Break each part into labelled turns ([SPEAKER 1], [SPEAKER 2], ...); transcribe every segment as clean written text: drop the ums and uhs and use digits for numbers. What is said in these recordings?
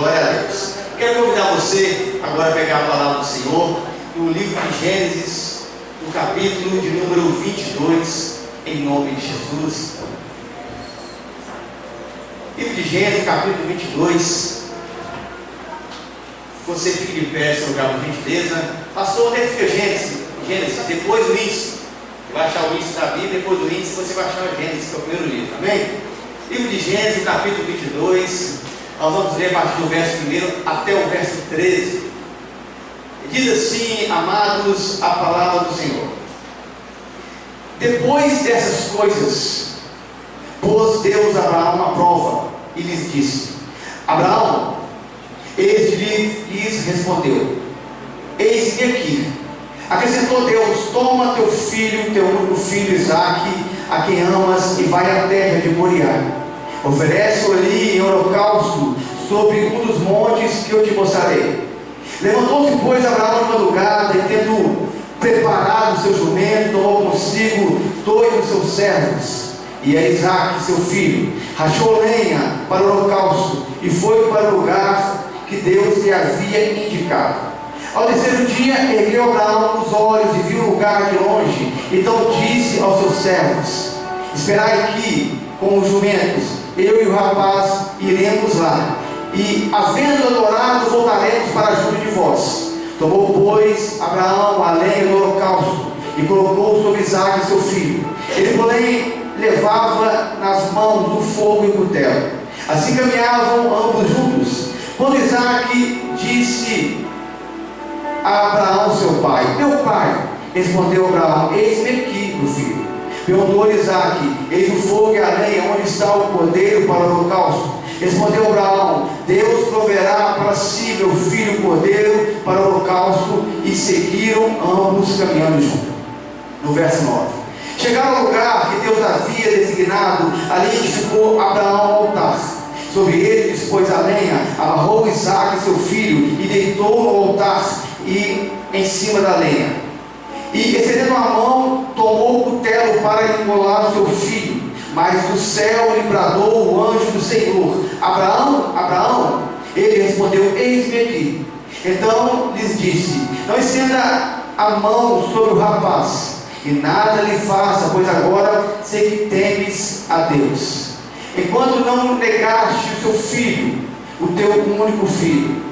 [SPEAKER 1] Glória a Deus. Quero convidar você agora a pegar a palavra do Senhor no livro de Gênesis, no capítulo de número 22, em nome de Jesus. Livro de Gênesis, capítulo 22. Você fique de pé, seu lugar, por gentileza. Pastor, onde é que fica Gênesis? Depois do índice. Você vai achar o índice da Bíblia, depois do índice você vai achar o Gênesis, que é o primeiro livro. Amém? Livro de Gênesis, capítulo 22. Nós vamos ler a partir do verso 1 até o verso 13. Diz assim, amados, a palavra do Senhor. Depois dessas coisas, pôs Deus a Abraão à prova e lhes disse: Abraão, ele lhes respondeu: Eis-me aqui. Acrescentou Deus: Toma teu filho, teu único filho Isaque, a quem amas, e vai à terra de Moriá. Oferece-o ali em holocausto sobre um dos montes que eu te mostrarei. Levantou-se, pois, Abraão de madrugada, e tendo preparado o seu jumento, tomou consigo 2 dos seus servos e a Isaque, seu filho, rachou lenha para o holocausto e foi para o lugar que Deus lhe havia indicado. Ao terceiro dia, ergueu Abraão os olhos e viu o lugar de longe. Então disse aos seus servos: Esperai aqui com os jumentos, eu e o rapaz iremos lá, e havendo adorado, voltaremos para junto de vós. Tomou, pois, Abraão a lenha do holocausto e colocou sobre Isaque seu filho. Ele, porém, levava nas mãos do fogo e o cutelo. Assim caminhavam ambos juntos, quando Isaque disse a Abraão seu pai: Meu pai. Respondeu Abraão: Eis-me aqui, meu filho. Perguntou-lhe Isaque: Eis o fogo e a lenha, onde está o cordeiro para o holocausto? Respondeu Abraão: Deus proverá para si, meu filho, o cordeiro para o holocausto. E seguiram ambos caminhando juntos. No verso 9. Chegaram ao lugar que Deus havia designado. Ali edificou Abraão um altar. Sobre ele dispôs a lenha, amarrou Isaque seu filho e deitou no altar e em cima da lenha. E estendendo a mão, tomou o cutelo para imolar o seu filho. Mas do céu lhe bradou o anjo do Senhor: Abraão, Abraão. Ele respondeu: Eis-me aqui. Então lhes disse: Não estenda a mão sobre o rapaz, e nada lhe faça, pois agora sei que temes a Deus, enquanto não negaste o seu filho, o teu único filho.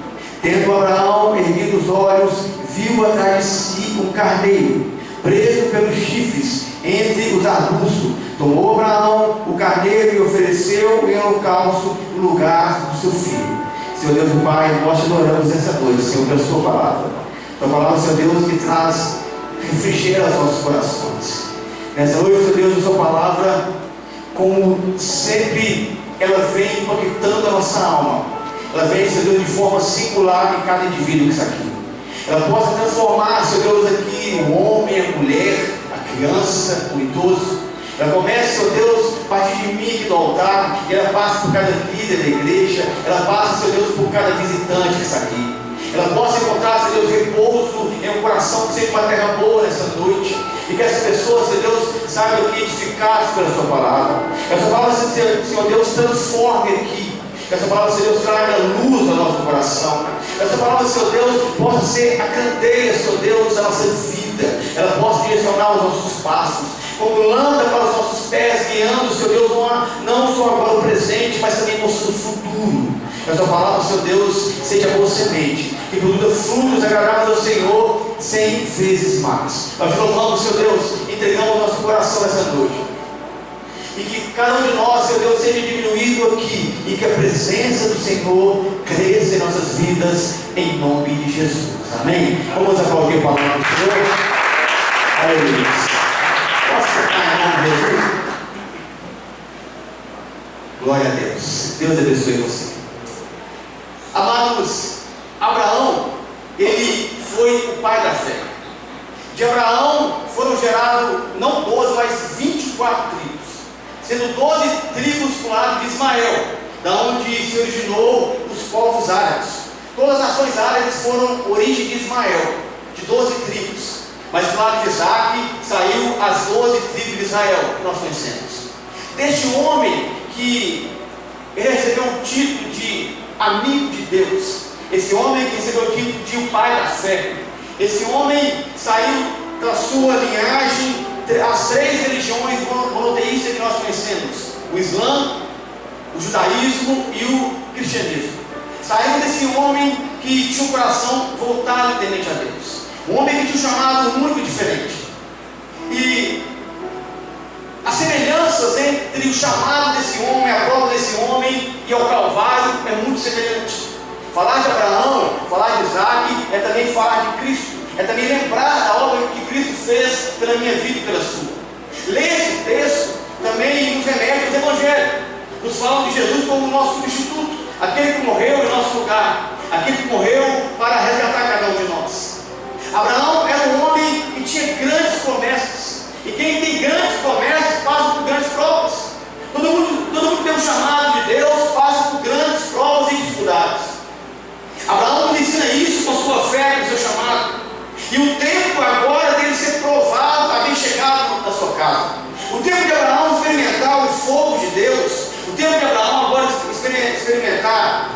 [SPEAKER 1] Tendo Abraão erguido os olhos, viu atrás de si um carneiro, preso pelos chifres entre os arbustos. Tomou Abraão o carneiro e ofereceu em holocausto no lugar do seu filho. Senhor Deus e Pai, nós te adoramos nessa noite, Senhor, pela sua palavra. Tua palavra, Senhor Deus, que traz refrigera aos nossos corações. Nessa noite, Senhor Deus, a sua palavra, como sempre, ela vem impactando a nossa alma. Ela vem, Senhor Deus, de forma singular em cada indivíduo que está aqui. Ela possa transformar, Senhor Deus, aqui o homem, a mulher, a criança, o idoso. Ela começa, Senhor Deus, a partir de mim aqui do altar, e ela passa por cada líder da igreja, ela passa, Senhor Deus, por cada visitante que está aqui. Ela possa encontrar, Senhor Deus, repouso em um coração que seja uma terra boa nessa noite, e que essas pessoas, Senhor Deus, saibam que edificadas pela sua palavra. Essa palavra, Senhor Deus, transforme aqui. Que essa palavra, Senhor Deus, traga luz ao nosso coração. Essa palavra, Senhor Deus, possa ser a candeia, Senhor Deus, da nossa vida. Ela possa direcionar os nossos passos, como lâmpada para os nossos pés, guiando, Senhor Deus, não só agora o presente, mas também mostrando o futuro. Que essa palavra, Senhor Deus, seja boa semente, que produza frutos agradáveis ao Senhor 100 vezes mais. Nós louvamos, Senhor Deus, entregamos o nosso coração essa noite. E que cada um de nós, Senhor Deus, seja diminuído aqui, e que a presença do Senhor cresça em nossas vidas, em nome de Jesus. Amém? Vamos aplaudir a palavra do Senhor. Aleluia. Posso ficar em nome de Jesus? Glória a Deus. Deus abençoe você. Amados, Abraão, ele foi o pai da fé. De Abraão foram gerados não 12, mas 24 tribos, sendo 12 tribos para o lado de Ismael, da onde se originou os povos árabes. Todas as nações árabes foram origem de Ismael, de 12 tribos. Mas do lado de Isaque saiu as 12 tribos de Israel, que nós conhecemos. Deste homem que ele recebeu o título de amigo de Deus, esse homem que recebeu o título de o pai da fé, esse homem saiu da sua linhagem, as 3 religiões monoteístas que nós conhecemos: o Islã, o judaísmo e o cristianismo. Saiu desse homem que tinha um coração voltado e temente a Deus, um homem que tinha um chamado único e diferente. E as semelhanças entre o chamado desse homem, a prova desse homem e ao Calvário é muito semelhante. Falar de Abraão, falar de Isaac, é também falar de Cristo, é também lembrar da obra que Cristo fez pela minha vida e pela sua. Ler esse texto também nos remete aos evangelhos, nos falam de Jesus como o nosso substituto, aquele que morreu em nosso lugar, aquele que morreu para resgatar cada um de nós. Abraão era um homem que tinha grandes promessas, e quem tem grandes promessas passa por grandes provas. Todo mundo tem um chamado de Deus, passa por grandes provas e dificuldades. Abraão nos ensina isso com a sua fé, com o seu chamado. E o tempo agora dele ser provado havia chegado na sua casa. O tempo de Abraão experimentar o fogo de Deus, o tempo de Abraão agora experimentar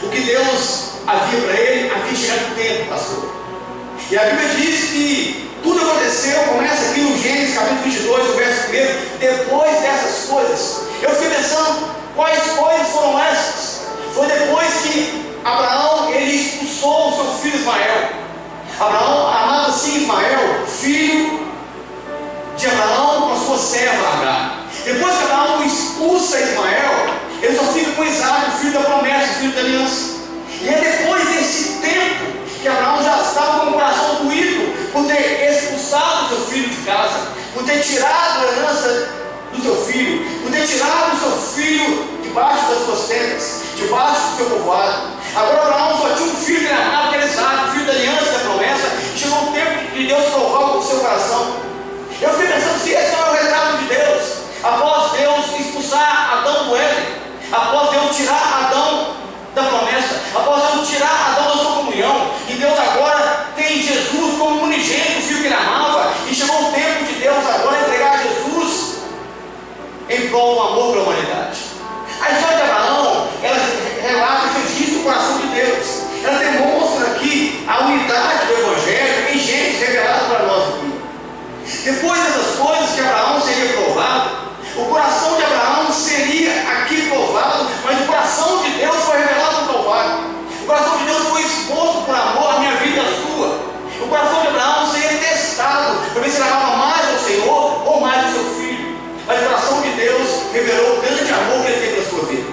[SPEAKER 1] o que Deus havia para ele, havia chegado o tempo, pastor. E a Bíblia diz que tudo aconteceu, começa aqui no Gênesis capítulo 22, o verso 1, depois dessas coisas. Eu fiquei pensando, quais coisas foram essas? Foi depois que Abraão, ele expulsou o seu filho Ismael. Abraão amava sim Ismael, filho de Abraão com a sua serva Agar. Depois que Abraão expulsa Ismael, ele só fica com Isaac, o filho da promessa, o filho da aliança. E é depois desse tempo que Abraão já estava com o coração doído por ter expulsado o seu filho de casa, por ter tirado a herança do seu filho, por ter tirado o seu filho debaixo das suas tendas, debaixo do seu povoado. Agora Abraão só tinha um filho que ele amava, que era Isaac, o filho da aliança e da promessa. Chegou o tempo de Deus provar o seu coração. Eu fiquei pensando se esse não é o retrato de Deus, após Deus expulsar Adão do Éden, após Deus tirar Adão da promessa, após Deus tirar Adão da sua comunhão, e Deus agora tem Jesus como unigênito, o filho que ele amava, e chegou o tempo de Deus agora entregar Jesus em prol do amor para a humanidade. A história de Abraão, ela relata o registro do coração de Deus, ela demonstra aqui a unidade do Evangelho em Gênesis revelado para nós aqui. Depois dessas coisas que Abraão seria provado, o coração de Abraão seria aqui provado, mas o coração de Deus foi revelado no Calvário. O coração de Deus foi exposto por amor à minha vida e à sua. O coração de Abraão seria testado para ver se ele amava mais ao Senhor ou mais ao seu filho. Mas o coração de Deus revelou o grande amor que ele tem pela sua vida.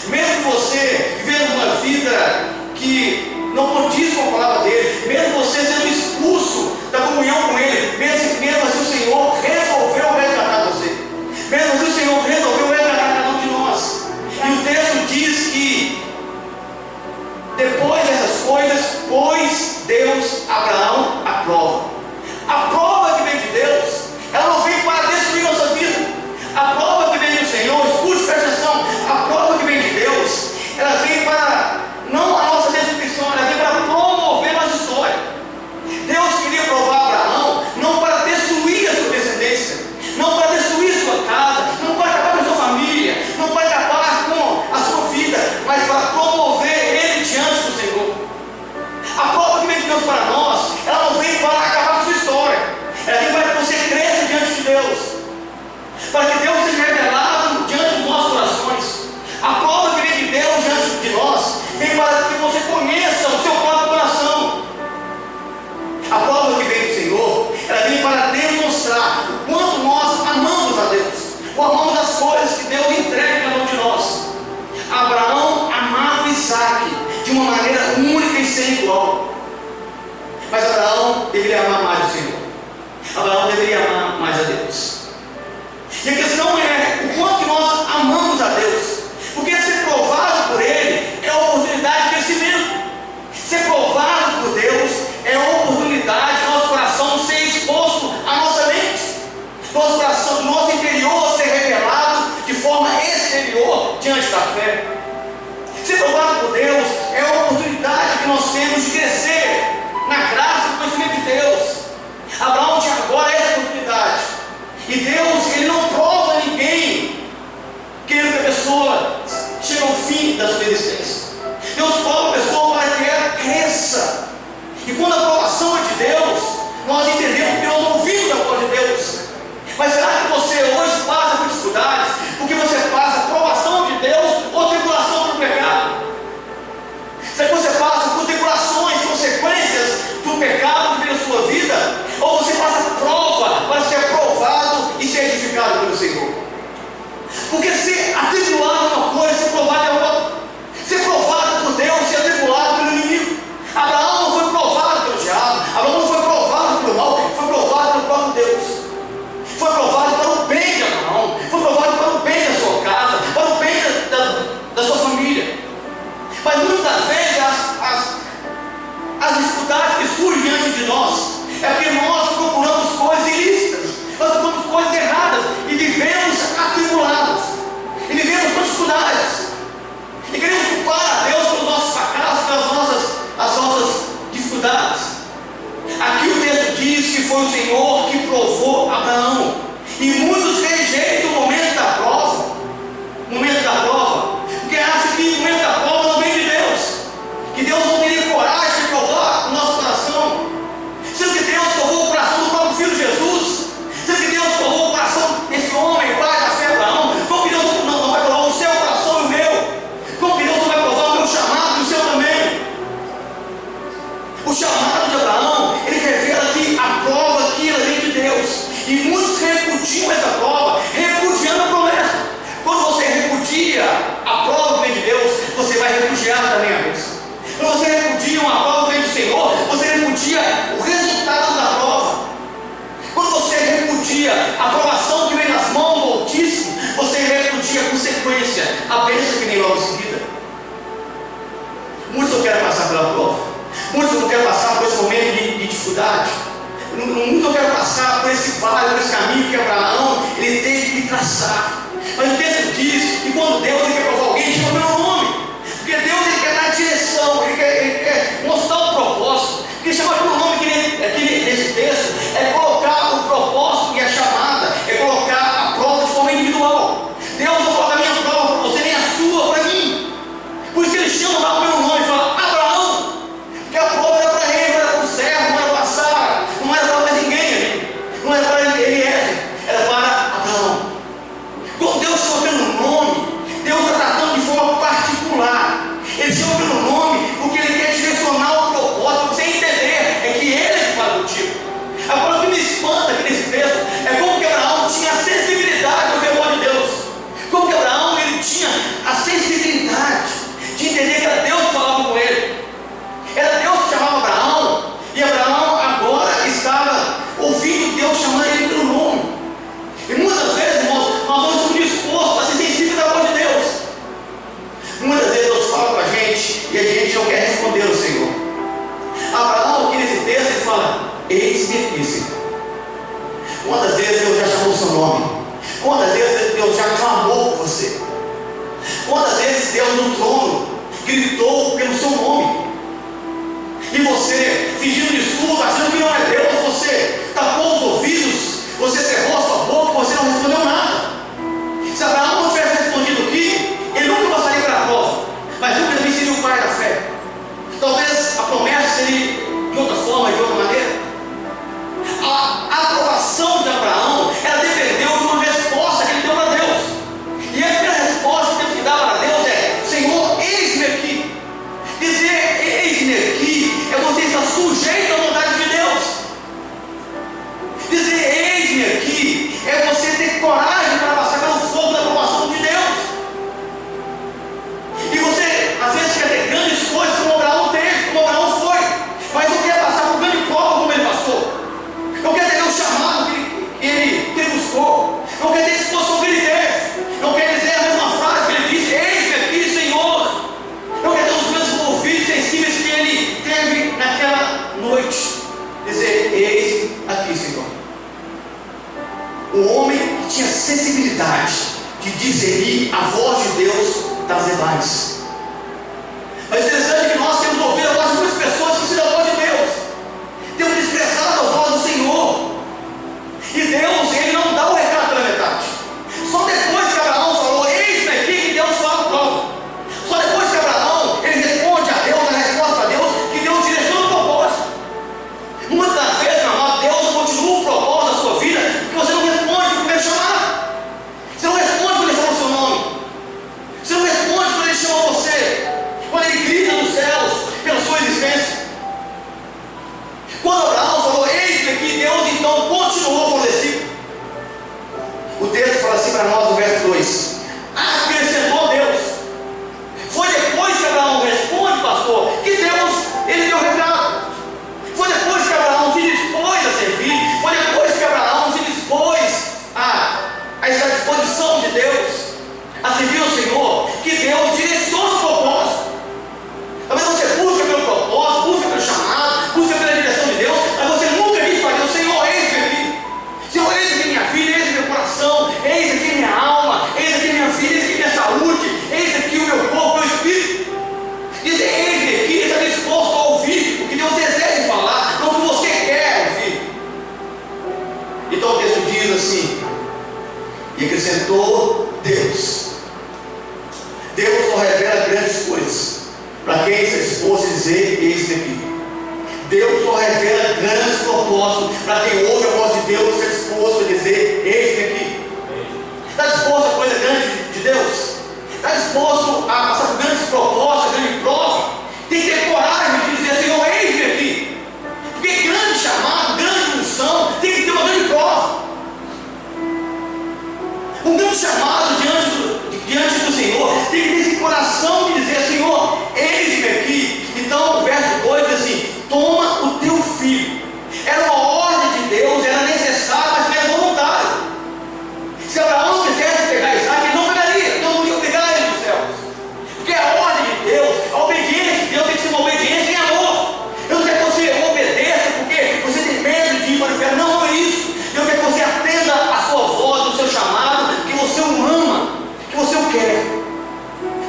[SPEAKER 1] Mesmo você vivendo uma vida que não condiz com a palavra dele, mesmo você sendo expulso da comunhão com ele, mesmo assim o Senhor resolveu resgatar você. Mesmo assim o Senhor resolveu resgatar cada um de nós. E o texto diz que depois dessas coisas, pôs Deus Abraão à prova. A prova que vem de Deus, ela não vem para destruir nossa vida. A prova que vem do Senhor, escute, presta atenção, a prova que vem de Deus, ela vem para não a nossa destruição, ela vem para promover nossa história. Deus queria provar Abraão não para destruir a sua descendência, não para destruir a sua casa, não para acabar com a sua família, não para acabar com a sua vida, mas para promover ele diante do Senhor. A prova que vem de Deus para nós, ela não vem para acabar com a sua história, ela vem para que você cresça diante de Deus, para que Deus seja revelado diante dos nossos corações. A prova que vem de Deus diante de nós vem para que você conheça o seu próprio coração. A prova que vem do Senhor, ela vem para demonstrar o quanto nós amamos a Deus, ou amamos as coisas que Deus entrega a cada um de nós. Abraão amava Isaac de uma maneira única e sem igual, mas Abraão deveria amar mais o Senhor. Abraão deveria amar mais a Deus. E a questão é o quanto nós amamos a Deus, porque ser provado por Ele é a oportunidade de crescimento. Ser provado por Deus é a oportunidade de nosso coração ser exposto à nossa mente, nosso coração, nosso interior ser revelado de forma exterior diante da fé. Ser provado por Deus é a oportunidade que nós temos de crescer na graça e no conhecimento de Deus. Abraão tinha agora essa oportunidade. E Deus, Ele não prova ninguém querendo que a pessoa chegue ao fim da sua existência. E quando a aprovação é de Deus, nós entendemos que nós ouvimos a voz de Deus. Mas será que você hoje passa por dificuldades porque você passa aprovação de Deus ou tribulação pelo pecado? Será que você passa por tribulações, consequências do pecado que vem na sua vida? Ou você passa prova para ser aprovado e ser edificado pelo Senhor? Porque ser atribulado é uma coisa, ser provado é outra. Ser provado por Deus, ser atribulado pelo inimigo. Abraão não foi provado pelo diabo, Abraão não foi provado pelo mal, foi provado pelo próprio Deus. Foi provado para o bem de Abraão, foi provado para o bem da sua casa, para o bem da sua família. Mas muitas vezes as dificuldades que surgem diante de nós é porque nós procuramos coisas ilícitas, nós procuramos coisas erradas e vivemos atribulados, e vivemos com dificuldades, e queremos culpar a Deus pelos nossos fracassos, pelas nossas dificuldades. Aqui o texto diz que foi o Senhor que provou Abraão, e muitos rejeitam o momento da prova, porque acham que o momento da prova não vem de Deus, que Deus não teria coragem de provar o nosso coração, sendo que Deus provou o coração do próprio Filho Jesus, sendo que Deus provou o coração desse homem, pai da fé Abraão. Como que Deus não vai provar o seu coração e o meu? Como que Deus não vai provar o meu chamado e o seu também? O chamado de Abraão, ele revela que a prova aqui vem de Deus, e muitos repudiam essa prova, repudiando a promessa. Quando você repudia a prova que vem de Deus, você vai repudiar também a bênção. Quando você repudia uma prova que vem do Senhor, você repudia o resultado da prova. Quando você repudia a aprovação que vem nas mãos do Altíssimo, você repudia a consequência, a bênção que vem logo em seguida. Muitos não querem passar pela prova, muitos não querem passar por esse momento de dificuldade, muitos não querem passar por esse vale, por esse caminho que Abraão ele teve que traçar. Mas o texto diz que quando Deus ele quer provar alguém, ele chama pelo nome, porque Deus ele quer dar direção, ele quer mostrar o propósito. Porque chamar pelo nome aqui nesse texto é colocar o propósito e a chamada, é colocar a prova de forma individual. Deus não coloca a minha prova para você, nem a sua para mim. Por isso que ele chama Abraão pelo nome e fala Abraão, porque a prova era para ele, não era para o servo, não era para Sara, não era para mais ninguém ali, não era para Eliezer, era para Abraão. Quando Deus chama pelo nome, Deus está tratando de forma particular. Ele chama pelo nome porque ele quer direcionar o propósito, para você entender é que ele é que fala contigo. Agora o que me espanta aqui nesse texto é como que Abraão tinha a sensibilidade do temor de Deus, como que Abraão ele tinha a sensibilidade de entender que era Deus que falava com ele, era Deus que chamava Abraão, e Abraão agora estava ouvindo Deus chamando ele pelo nome. E muitas vezes, irmãos, nós não estamos dispostos a ser sensíveis à voz de Deus. Muitas vezes Deus fala com a gente e a gente não quer responder ao Senhor. Abraão, aqui nesse texto, ele fala: eis-me aqui, Senhor. Quantas vezes Deus já chamou o seu nome? Quantas vezes Deus já clamou por você? Quantas vezes Deus no trono gritou pelo seu nome? E você, fingindo de surdo, achando que não é Deus, você tapou os ouvidos, você cerrou a sua boca, você não respondeu nada. Se Abraão não tivesse respondido aqui, ele nunca passaria pela prova, mas nunca também seria o pai da fé. Talvez a promessa seria de outra forma, de outra maneira. A aprovação de Abraão, ela dependeu de uma resposta que ele deu para Deus. E a primeira resposta que temos que dar para Deus é: Senhor, eis-me aqui. Dizer eis-me aqui é você estar sujeito à vontade de Deus. Dizer eis-me aqui é você ter coragem para passar pelo fogo da aprovação de Deus. E você às vezes quer ter grandes coisas como Abraão teve, como Abraão foi, mas não quer passar por grande prova como ele passou. Não quer ter o chamado que ele buscou, não quer ter a disposição que ele teve, não quer dizer a mesma frase que ele disse: eis-me aqui, Senhor. Não quer ter os mesmos ouvidos sensíveis que ele teve naquela noite. Dizer: eis-me aqui, Senhor. O homem que tinha sensibilidade de discernir a voz de Deus das demais. Mas interessante é que nós temos ouvido a voz de muitas pessoas que são a voz de Deus, temos desprezado a voz do Senhor, e Deus ele não dá o recado pela metade. Só depois que Abraão falou eis-me aqui que Deus fala a prova. Só depois que Abraão ele responde a Deus, a resposta a Deus, que Deus direciona o propósito. disposto a ouvir o que Deus deseja falar, não o que você quer ouvir. Então o texto diz assim: e acrescentou Deus só revela grandes coisas para quem está disposto a dizer: eis-me aqui. Deus só revela grandes propósitos para quem ouve a voz de Deus e está disposto a dizer: eis-me aqui. Está disposto a coisa grande de Deus? Está disposto a passar por grandes propósitos, grande prova? Tem que ter coragem de dizer: Senhor, eis-me aqui. Porque grande chamado, grande unção, tem que ter uma grande prova. Um grande chamado diante do Senhor tem que ter esse coração de dizer: Senhor, eis-me aqui. Então o verso 2 diz assim: toma o teu filho. Era uma ordem de Deus, era necessário, mas não era voluntário. Se Abraão quisesse pegar Isaac, ele não pegaria, Deus não ia pegar ele dos céus. Porque a ordem de Deus, a obediência de Deus tem que ser uma obediência em amor. Eu não quero que você obedeça porque você tem medo de ir para o inferno. Não é isso. Eu quero que você atenda a sua voz, o seu chamado, que você o ama, que você o quer.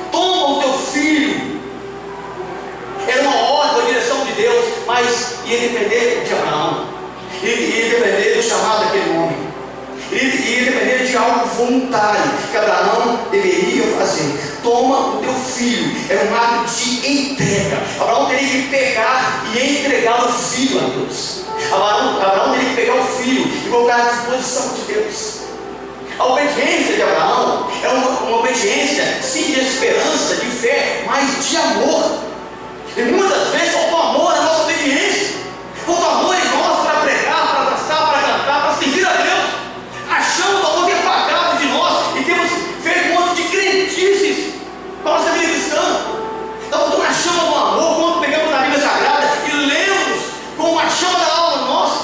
[SPEAKER 1] Toma o teu filho. Era uma ordem, uma direção de Deus, mas ia depender de Abraão, ia depender do chamado daquele homem, ia depender de algo voluntário que Abraão deveria fazer. Toma o teu filho. Era um ato de entrega. Abraão teria que pegar e entregar o filho a Deus. Abraão teria que pegar o filho e colocar à disposição de Deus. A obediência de Abraão é uma obediência sim de esperança, de fé, mas de amor. E muitas vezes faltou amor na nossa obediência. Faltou amor em nós para pregar, para dançar, para cantar, para servir a Deus. Achamos o amor que é pagado de nós e temos feito um monte de crentices para a nossa vida cristã. Então a chama do amor, quando pegamos a Bíblia Sagrada e lemos com uma chama da alma nossa,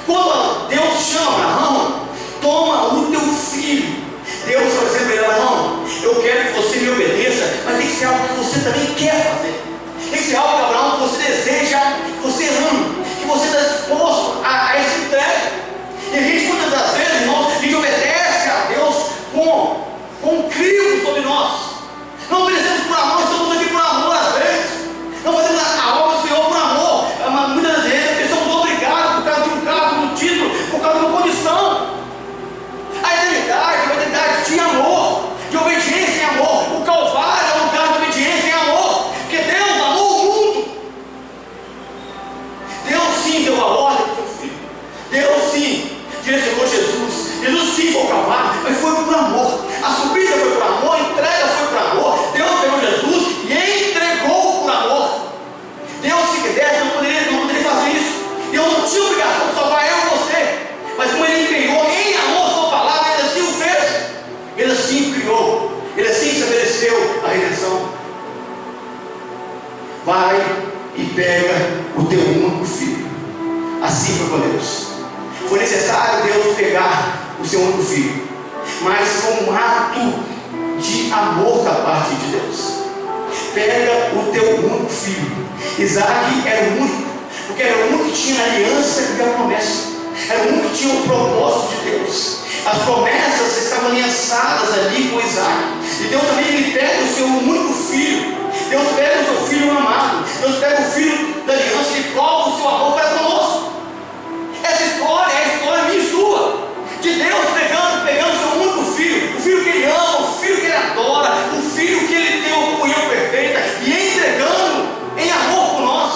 [SPEAKER 1] quando Deus chama Abraão, toma o teu filho. Deus está dizendo para ele: Abraão, eu quero que você me obedeça, mas tem que ser algo que você também quer fazer. Tem que ser algo, que Abraão, que você deseja, que você ama, que você está disposto a essa entrega. E a gente, muitas das vezes, irmãos, a gente obedece a Deus com um crivo sobre nós. Não obedecemos por amor, estamos aqui por amor às vezes. Não fazemos a obra do Senhor por amor. Mas muitas vezes somos obrigados por causa de um cargo, de um título, por causa de uma condição. A eternidade de amor, de obediência em amor. O Calvário é um lugar de obediência em amor. Porque Deus amou o mundo. Deus sim deu a ordem para o seu filho. Deus sim direcionou Jesus. Jesus sim foi ao Calvário, mas foi por amor. A subida foi por amor, a entrega foi por amor. Deus pegou Jesus e entregou por amor. Deus, se quisesse, não poderia fazer isso. Deus não tinha obrigação de salvar eu e você. Mas como Ele criou em amor a sua palavra, Ele assim o fez. Ele assim criou. Ele assim estabeleceu a redenção. Vai e pega o teu único filho. Assim foi com Deus. Foi necessário Deus pegar o seu único filho, mas foi um ato de amor da parte de Deus. Pega o teu único filho. Isaac era o único, porque era o único que tinha a aliança e a promessa. Era o único que tinha o propósito de Deus. As promessas estavam aliançadas ali com Isaac. E Deus também, Ele pega o seu único filho. Deus pega o seu filho amado. Deus pega o filho da aliança e prova o seu amor para conosco. Essa história é a história minha e sua. De Deus pegando o seu único filho. O filho que Ele ama, o filho que Ele adora, o filho que Ele tem uma comunhão perfeita, e entregando em amor por nós.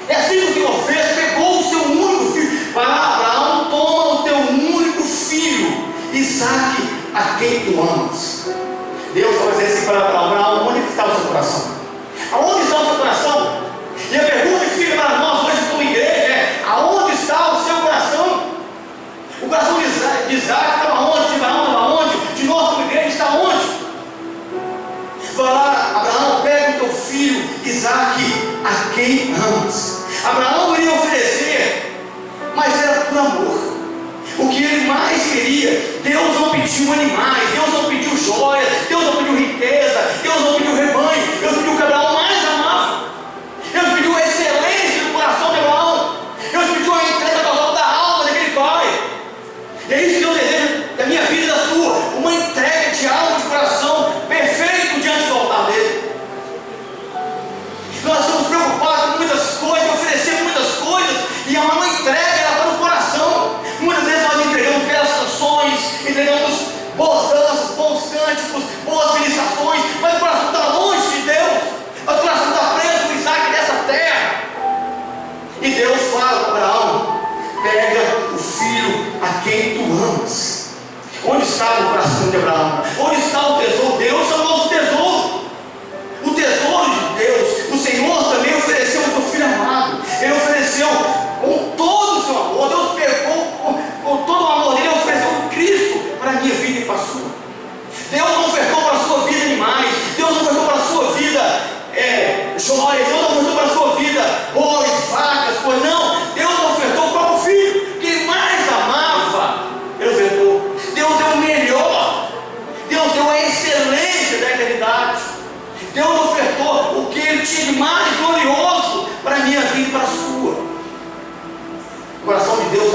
[SPEAKER 1] É assim que o Senhor fez. Pegou o seu único filho. Vai lá, Abraão, toma o teu único filho, Isaac, a quem tu amas. Deus vai dizer assim para Abraão: onde está o seu coração? Aonde está o seu coração? E a pergunta que fica para nós hoje como igreja é: aonde está o seu coração? O coração de Isaac estava onde? De Abraão estava onde? De nós como igreja está onde? Vai lá, Abraão, pega o teu filho Isaac, a quem amas. Abraão iria oferecer, mas era por amor. O que ele mais queria, Deus não pediu animais, Deus não pediu joias, Deus não pediu riqueza, Deus não pediu rebanho, Deus pediu o que Abraão mais amava. Deus pediu a excelência do coração de Abraão. Deus pediu a entrega total da alma daquele pai. E é isso que Deus deseja da minha vida e da sua: uma entrega de alma, de coração perfeito diante do altar dele.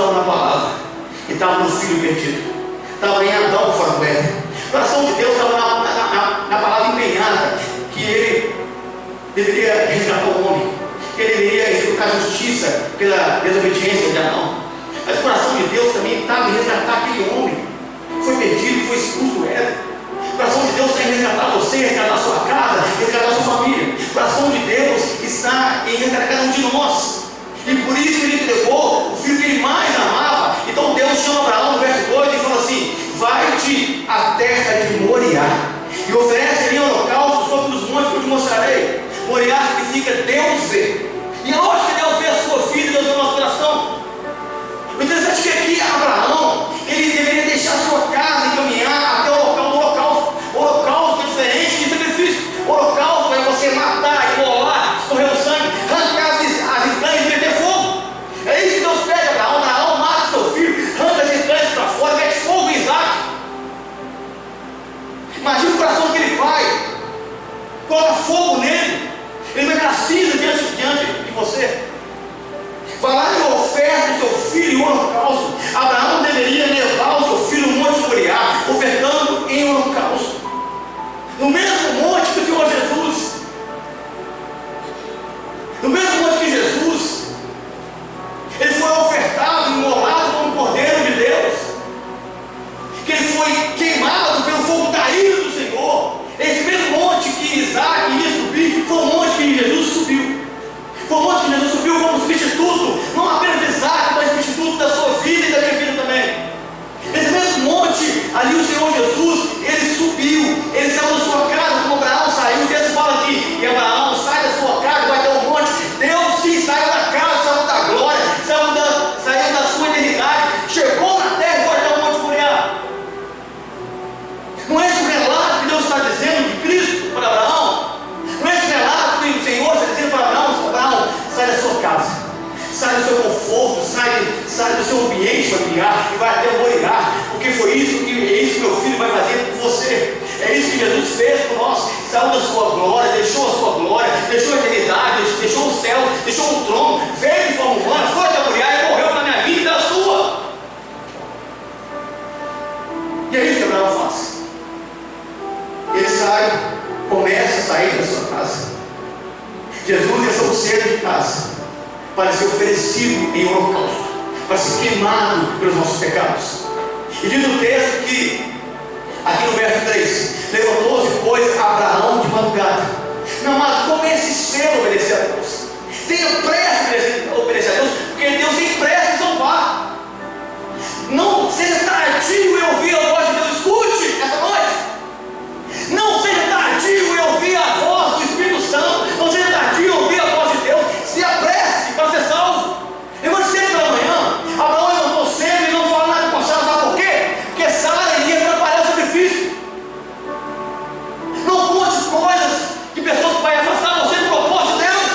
[SPEAKER 1] estava na palavra, e estava no filho perdido, estava em Adão fora do Éden. O coração de Deus estava na palavra empenhada, que Ele deveria resgatar o homem, que Ele deveria executar a justiça pela desobediência de Adão. Mas o coração de Deus também estava em resgatar aquele homem que foi perdido, que foi expulso do Éden. O coração de Deus está em resgatar você, resgatar a sua casa, resgatar a sua família. O coração de Deus está em resgatar cada um de nós. E por isso Ele entregou o filho que Ele mais amava. Então Deus chama Abraão no verso 2 e fala assim: vai-te à terra de Moriá e oferece ali um holocausto sobre os montes que eu te mostrarei. Moriá significa Deus vê. E aonde que Deus vê a sua vida e Deus vê o nosso coração? O interessante é que aqui Abraão, ele deveria deixar a sua casa e caminhar até o local do holocausto. O holocausto é diferente de sacrifício. O holocausto é você matar, imolar, escorrer o sangue, arrancar as entranhas e meter fogo. É isso que Deus pede a Abraão. Abraão mata seu filho, arranca as entranhas para fora, mete fogo em Isaac. Imagina o coração daquele pai, coloca fogo nele, ele vai dar cinza diante de você. Vai lá e oferta o seu filho em holocausto. Abraão deveria levar o seu filho no monte de Moriá, ofertando em holocausto, no mesmo monte que o Senhor Jesus, no mesmo monte que Jesus, ele foi ofertado, imolado como um cordeiro de Deus, que ele foi queimado pelo fogo da ira do Senhor. Esse mesmo monte que Isaac iria subir, foi o monte que Jesus subiu. Foi o monte que Jesus subiu como substituto, não apenas de Isaac, mas substituto da sua vida e da minha vida também. Esse mesmo monte, ali o Senhor Jesus, ele subiu, ele saiu da sua casa, como Abraão saiu. O texto fala aqui, e Abraão sai da sua casa, vai até o monte. Deus sim saiu da casa, saiu da glória, saiu da sua eternidade, chegou na terra e foi até o monte Moriá. Não é esse o relato que Deus está dizendo de Cristo para Abraão? Não é esse o relato que o Senhor está dizendo para Abraão? Abraão, sai da sua casa, sai do seu conforto, sai do seu ambiente familiar e vai até o Moriá, porque foi isso que meu filho vai fazer por você. É isso que Jesus fez por nós. Saiu da sua glória, deixou a sua glória, deixou a eternidade, deixou o céu, deixou o trono, veio de forma humana, foi até o Moriá e morreu na minha vida e na sua. E é isso que Abraão faz. Ele sai, começa a sair da sua casa. Jesus deixou cedo de casa para ser oferecido em holocausto, para ser queimado pelos nossos pecados. E diz o texto que, aqui no verso 3, levantou-se, pois, Abraão de madrugada. Meu amado, comece cedo a obedecer a Deus. Tenha pressa a obedecer a Deus, porque Deus tem pressa em salvar. Não seja tardio em ouvir a voz de Deus. Escute essa noite. Não seja tardio em ouvir a voz do Espírito Santo. Não seja tardio em ouvir a voz de Deus. Se apresse para ser salvo. Levante cedo pela manhã. Abraão levantou cedo e não falou nada com Sara. Sabe por quê? Porque Sara iria atrapalhar o sacrifício. Não conte coisas que pessoas que vão afastar você do propósito de Deus.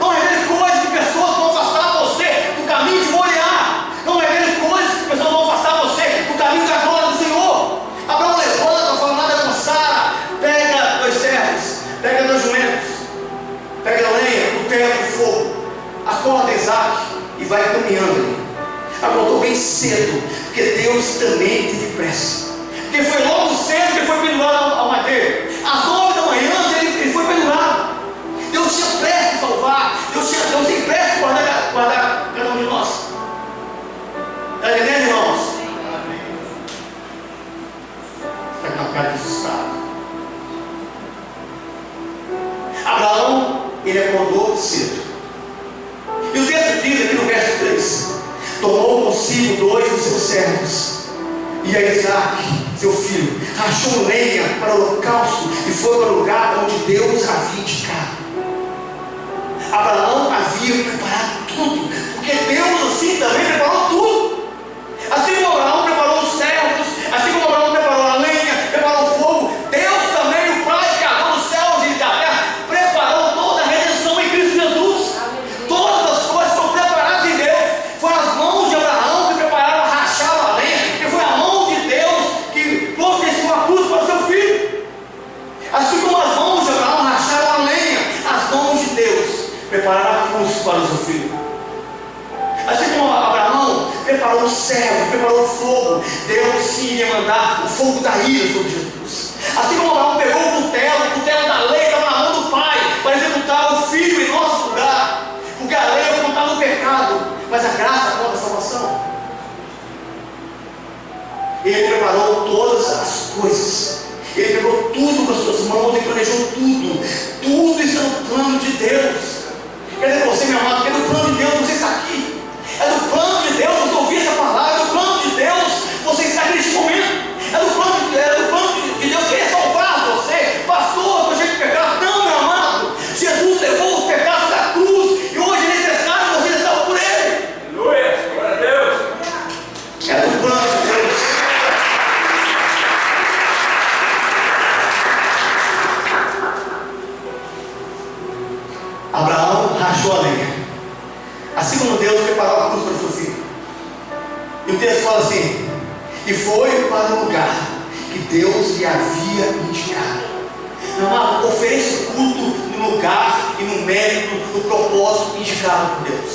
[SPEAKER 1] Não revele coisas que pessoas vão afastar você do caminho de Moriá. Não revele coisas que pessoas vão afastar você do caminho da glória do Senhor. Abraão levanta, não fala nada com Sara. Pega 2 servos, pega 2 jumentos, pega a lenha, o terra e o fogo, acorda Isaac e vai caminhando ali. Acordou bem cedo, porque Deus também teve pressa. Porque foi logo cedo que foi pendurado ao madeiro. Às 9 da manhã ele foi pendurado. Deus tinha pressa em salvar. Deus tem pressa em guardar cada um de nós. Está entendendo, irmãos? Está com uma cara de assustado. Abraão, ele acordou cedo. E o texto diz aqui no verso 3: tomou consigo 2 dos seus servos e a Isaac, seu filho, rachou lenha para o holocausto e foi para o lugar onde Deus havia indicado. Abraão havia preparado tudo, porque Deus assim também preparou tudo. Assim como Abraão preparou os servos, assim como Abraão preparou a lenha, preparou o fogo, Deus também, o Pai, Criador dos céus e da terra, preparou toda a redenção em Cristo Jesus. Todas as coisas foram preparadas em Deus. Foram as mãos de Abraão que prepararam a rachar a lenha, que foi a mão de Deus que providenciou a cruz para o seu filho. Assim como as mãos de Abraão racharam a lenha, as mãos de Deus prepararam a cruz para o seu filho. Assim como Abraão preparou preparou o servo, preparou o fogo. Deus sim ia mandar o fogo da ira sobre Jesus. Assim como Abraão pegou o cutelo da lei estava na mão do Pai, para executar o Filho em nosso lugar, porque a lei apontava o pecado, mas a graça aponta a salvação. Ele preparou todas as coisas. Ele pegou tudo com as suas mãos e planejou tudo. Tudo isso é no plano de Deus. Quer dizer, você, meu amado, que é do plano de Deus você está aqui. É do plano de Deus você ouvir essa palavra. É do plano de Deus você está aqui neste momento. É do plano de Deus querer salvar você. Pastor, estou cheio de pecado. Não, meu amado. Jesus levou os pecados da cruz e hoje é necessário você ser salvo por Ele.
[SPEAKER 2] Aleluia, glória a Deus.
[SPEAKER 1] É do plano de Deus. Abraão rachou a lenha, assim como Deus preparou a cruz para o seu filho. E o texto fala assim: e foi para o lugar que Deus lhe havia indicado. Meu amado, ofereça culto no lugar e no mérito, no propósito indicado por Deus.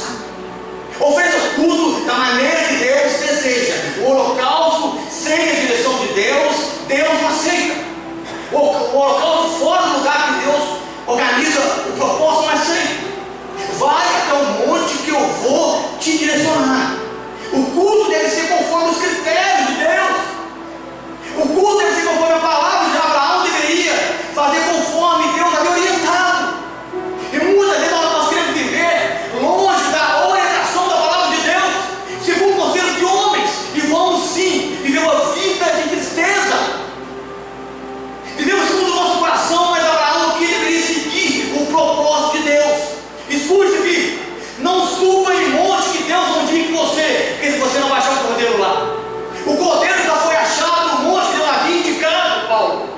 [SPEAKER 1] Ofereça culto da maneira que Deus deseja. O holocausto sem a direção de Deus, Deus não aceita. O holocausto fora do lugar que Deus organiza o propósito, mas sempre vai até o monte que eu vou te direcionar. O culto deve ser conforme os critérios de Deus. O culto deve ser conforme a palavra de Abraão deveria fazer conforme Deus havia orientado. E muitas vezes nós queremos viver longe da orientação da palavra de Deus, segundo o conselho de homens, e vamos sim viver uma vida de tristeza. Vivemos segundo o nosso coração, mas Abraão aqui deveria seguir o propósito de Deus. Escute isso aqui: não suba em monte que Deus não indique você, porque você não vai achar o cordeiro lá. O cordeiro já foi achado no monte que Deus havia indicado, Paulo.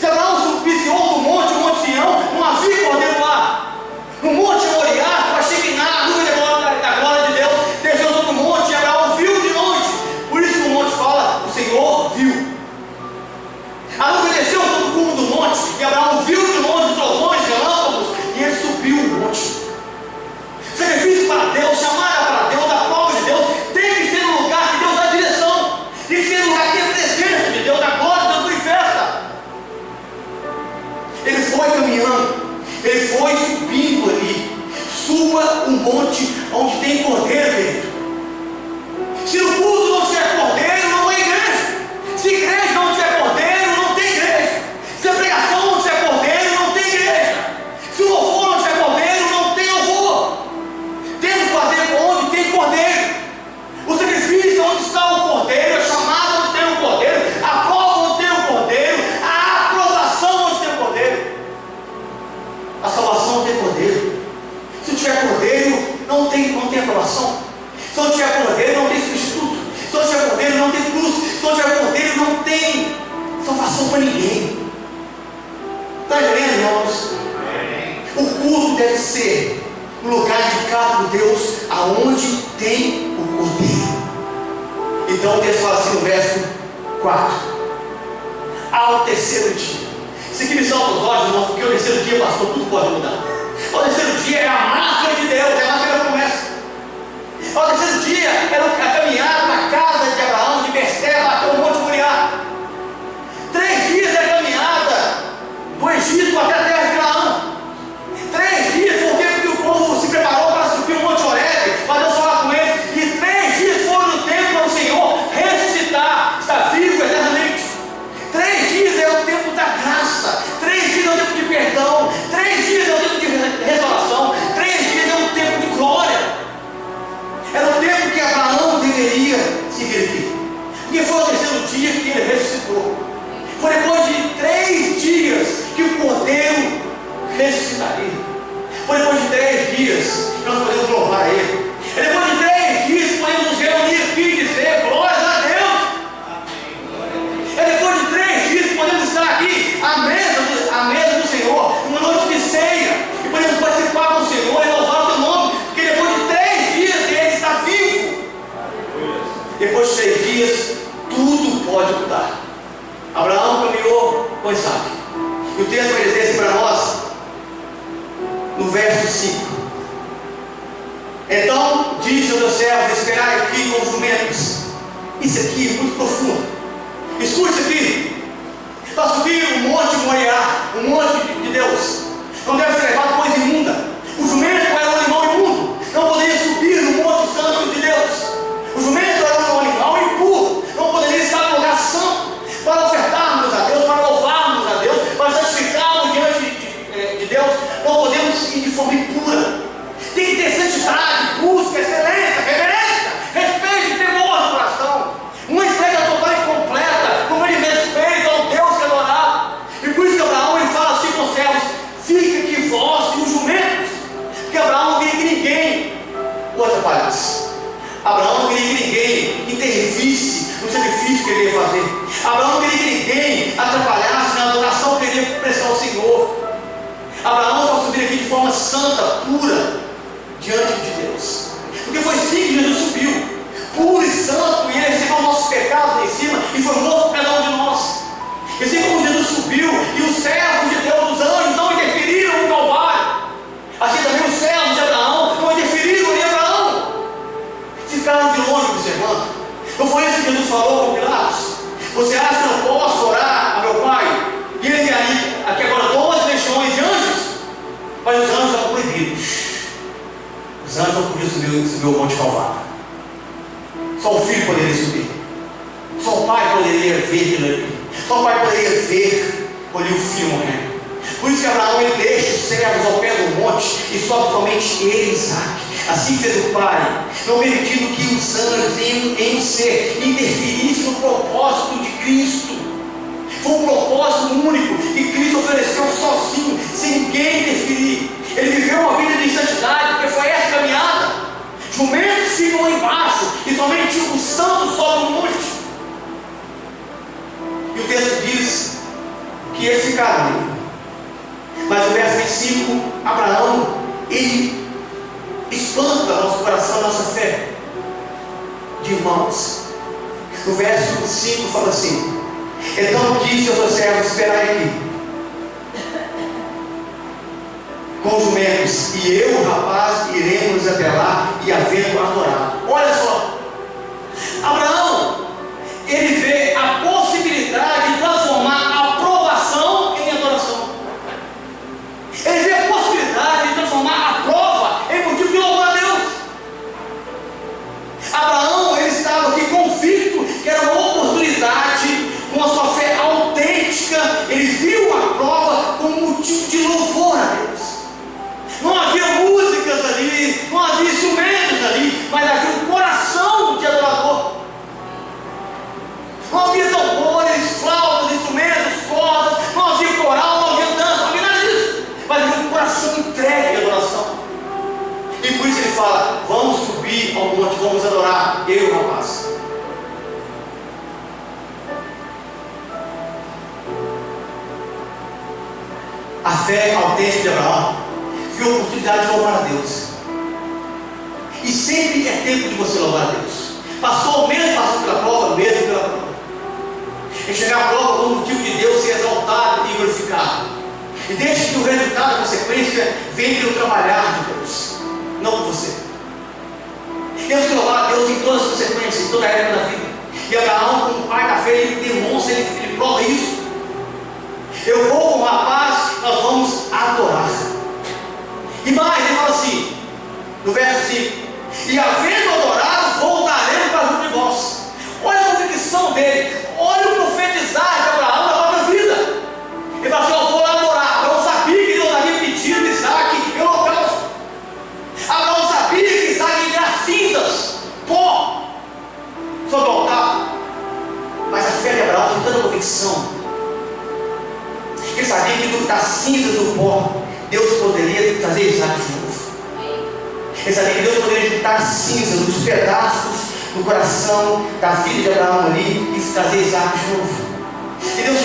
[SPEAKER 1] Se Abraão subisse outro monte, o monte Sião, não havia cordeiro lá. No monte Moriá, para Shekinah, a nuvem da glória de Deus desceu sobre o monte e Abraão viu de noite. Por isso que o monte fala: o Senhor viu. A nuvem desceu sobre o cume do monte e Abraão viu de longe trovões, relâmpagos, e ele subiu o monte. Sacrifício para Deus, chamada para Deus, a prova de Deus, tem que ser no lugar que Deus dá direção, tem que ser no lugar que é a presença de Deus, a glória de Deus manifesta. Ele foi caminhando, ele foi subindo ali. Suba um monte onde tem cordeiro, querido. Se o culto não tiver cordeiro, não é igreja. Se a igreja não tiver cordeiro, não tem igreja. Se a pregação não tiver cordeiro, não tem igreja. Se o louvor não tiver cordeiro, não tem louvor. Temos que fazer onde tem cordeiro. O sacrifício onde está o cordeiro, a chamada onde tem o cordeiro, a prova onde tem o cordeiro, a aprovação onde tem o cordeiro. A salvação onde tem cordeiro. Se não tiver cordeiro, não tem aprovação. Se não tiver cordeiro, não tem substituto. Se não tiver cordeiro, não tem cruz. Se não tiver cordeiro, não tem salvação para ninguém. Está entendendo, irmãos? O culto deve ser o lugar indicado por Deus, aonde tem o cordeiro. Então o texto fala assim no verso 4: ao terceiro dia. Isso aqui me salva os olhos, irmãos, porque o terceiro dia, pastor, tudo pode mudar. O terceiro dia é a marca de Deus, é a marca da promessa. O terceiro dia era a caminhada na casa de Abraão, de Berseba até o Monte Moriá. 3 dias é a caminhada do Egito até a terra de Canaã. 3 dias foi o tempo que o povo se preparou para subir o Monte Horebe, para Deus falar com eles. E 3 dias foram no tempo para o Senhor ressuscitar, estar vivo eternamente. 3 dias é o tempo da graça. 3 dias é o tempo de perdão. 3 dias é o tempo de restauração. 3 dias é o tempo de glória. Era o tempo que Abraão deveria seguir aqui, porque foi o terceiro dia que ele ressuscitou. Foi depois de 3 dias que o cordeiro ressuscitaria. Foi depois de 3 dias que nós podemos louvar a Ele. É depois de 3 dias que podemos nos reunir aqui e dizer glórias a Deus. É depois de 3 dias que podemos estar aqui à mesa do Senhor, numa noite de ceia, e podemos participar com o Senhor e louvar o Teu nome, porque depois de 3 dias Ele está vivo. Depois de 3 dias, tudo pode mudar. Abraão caminhou com Isaac. E o texto vai dizer assim para nós, no verso 5: Então disse aos seus servos: esperai aqui com os jumentos. Isso aqui é muito profundo. Escute isso aqui. Para subir o monte Moriá, o monte de Deus, não deve ser levado coisa imunda. O jumento era um animal imundo, não poderia subir no monte santo de Deus. O jumento era um animal impuro, não poderia estar no lugar santo para ofertarmos a Deus, para louvarmos a Deus, para santificarmos diante de Deus. Não podemos ir de forma impura. Tem que ter santidade, busca, excelência, reverência, respeito e temor no coração. Uma entrega total e completa, como ele respeita ao Deus que é adorado. E por isso que Abraão ele fala assim com os servos: fica aqui vós e os jumentos. Porque Abraão não queria que ninguém o atrapalhasse. Abraão não queria que ninguém intervisse no sacrifício que ele ia fazer. Abraão não queria que ninguém atrapalhasse na adoração que ele ia prestar ao Senhor. Abraão estava subindo aqui de forma santa, pura, diante de Deus. Porque foi assim que Jesus subiu, puro e santo, e ele recebeu nossos pecados lá em cima e foi morto por cada um de nós. E assim como Jesus subiu e os servos de Deus, os anjos, não interferiram no Calvário, assim também os servos de Abraão não interferiram em Abraão, ficaram de longe observando. Não foi isso que Jesus falou com Pilatos? Você acha que eu não posso orar a meu Pai? E ele tem ali, aqui agora, 12 legiões de anjos, mas os anjos estavam proibidos. Os anjos não podiam subir o Monte Calvário. Só o Filho poderia subir. Só o Pai poderia ver aquilo ali. Só o Pai poderia ver ali o Filho morrendo. Por isso que Abraão ele deixa os servos ao pé do monte e sobe somente ele e Isaac. Assim fez o Pai, não permitindo que os anjos em um ser interferissem no propósito de Cristo. Foi um propósito único que Cristo ofereceu sozinho, sem ninguém interferir. Ele viveu uma vida de santidade, porque foi essa caminhada. Jumentos ficam lá embaixo e somente os santos sobem no monte. E o texto diz que eles ficaram ali. Mas o verso 25, Abraão, ele espanta nosso coração, nossa fé de irmãos. No verso 5 fala assim: então disse aos seus servos: esperai aqui com os jumentos, e eu, o rapaz, iremos até lá e havendo adorado. Olha só, Abraão, ele vê a possibilidade de transformar a aprovação em adoração. Ele vê a possibilidade de transformar a prova em motivo de louvor a Deus. Abraão, ele estava aqui convicto que era uma oportunidade, com a sua fé autêntica, ele viu a prova como motivo de louvor a Deus. Não havia músicas ali, não havia instrumentos ali, mas havia um coração de adorador. Não havia tambores, flautas, instrumentos, cordas, não havia coral, não havia dança, não havia nada disso, mas havia um coração entregue à adoração. E por isso ele fala: vamos subir ao monte, vamos adorar, eu e o rapaz. A fé autêntica de Abraão viu a oportunidade de louvar a Deus. E sempre é tempo de você louvar a Deus. Passou pela prova, mesmo pela prova. E chegar à prova como motivo de Deus ser exaltado e glorificado. E deixe que o resultado, a consequência, venha pelo trabalhar de Deus, não por você. Temos que louvar a Deus em todas as consequências, em toda a época da vida. E Abraão, como pai da fé, ele demonstra, ele prova isso. Eu vou com o rapaz, nós vamos adorar. E mais, ele fala assim, no verso 5: e havendo adorado, voltaremos para junto de vós. Olha a convicção dele, olha o profetizar de Abraão da própria vida. Ele fala assim: eu vou lá adorar. Abraão sabia que Deus havia pedido Isaac em holocausto. Abraão sabia que Isaac ia virar cinzas, pó, sobre o altar. Mas a fé de Abraão tem tanta convicção. Ele sabia que das cinzas do pó, Deus poderia trazer Isaac de novo. Ele sabia que Deus poderia juntar cinzas, os pedaços do coração da filha de Abraão ali e trazer Isaac de novo. E Deus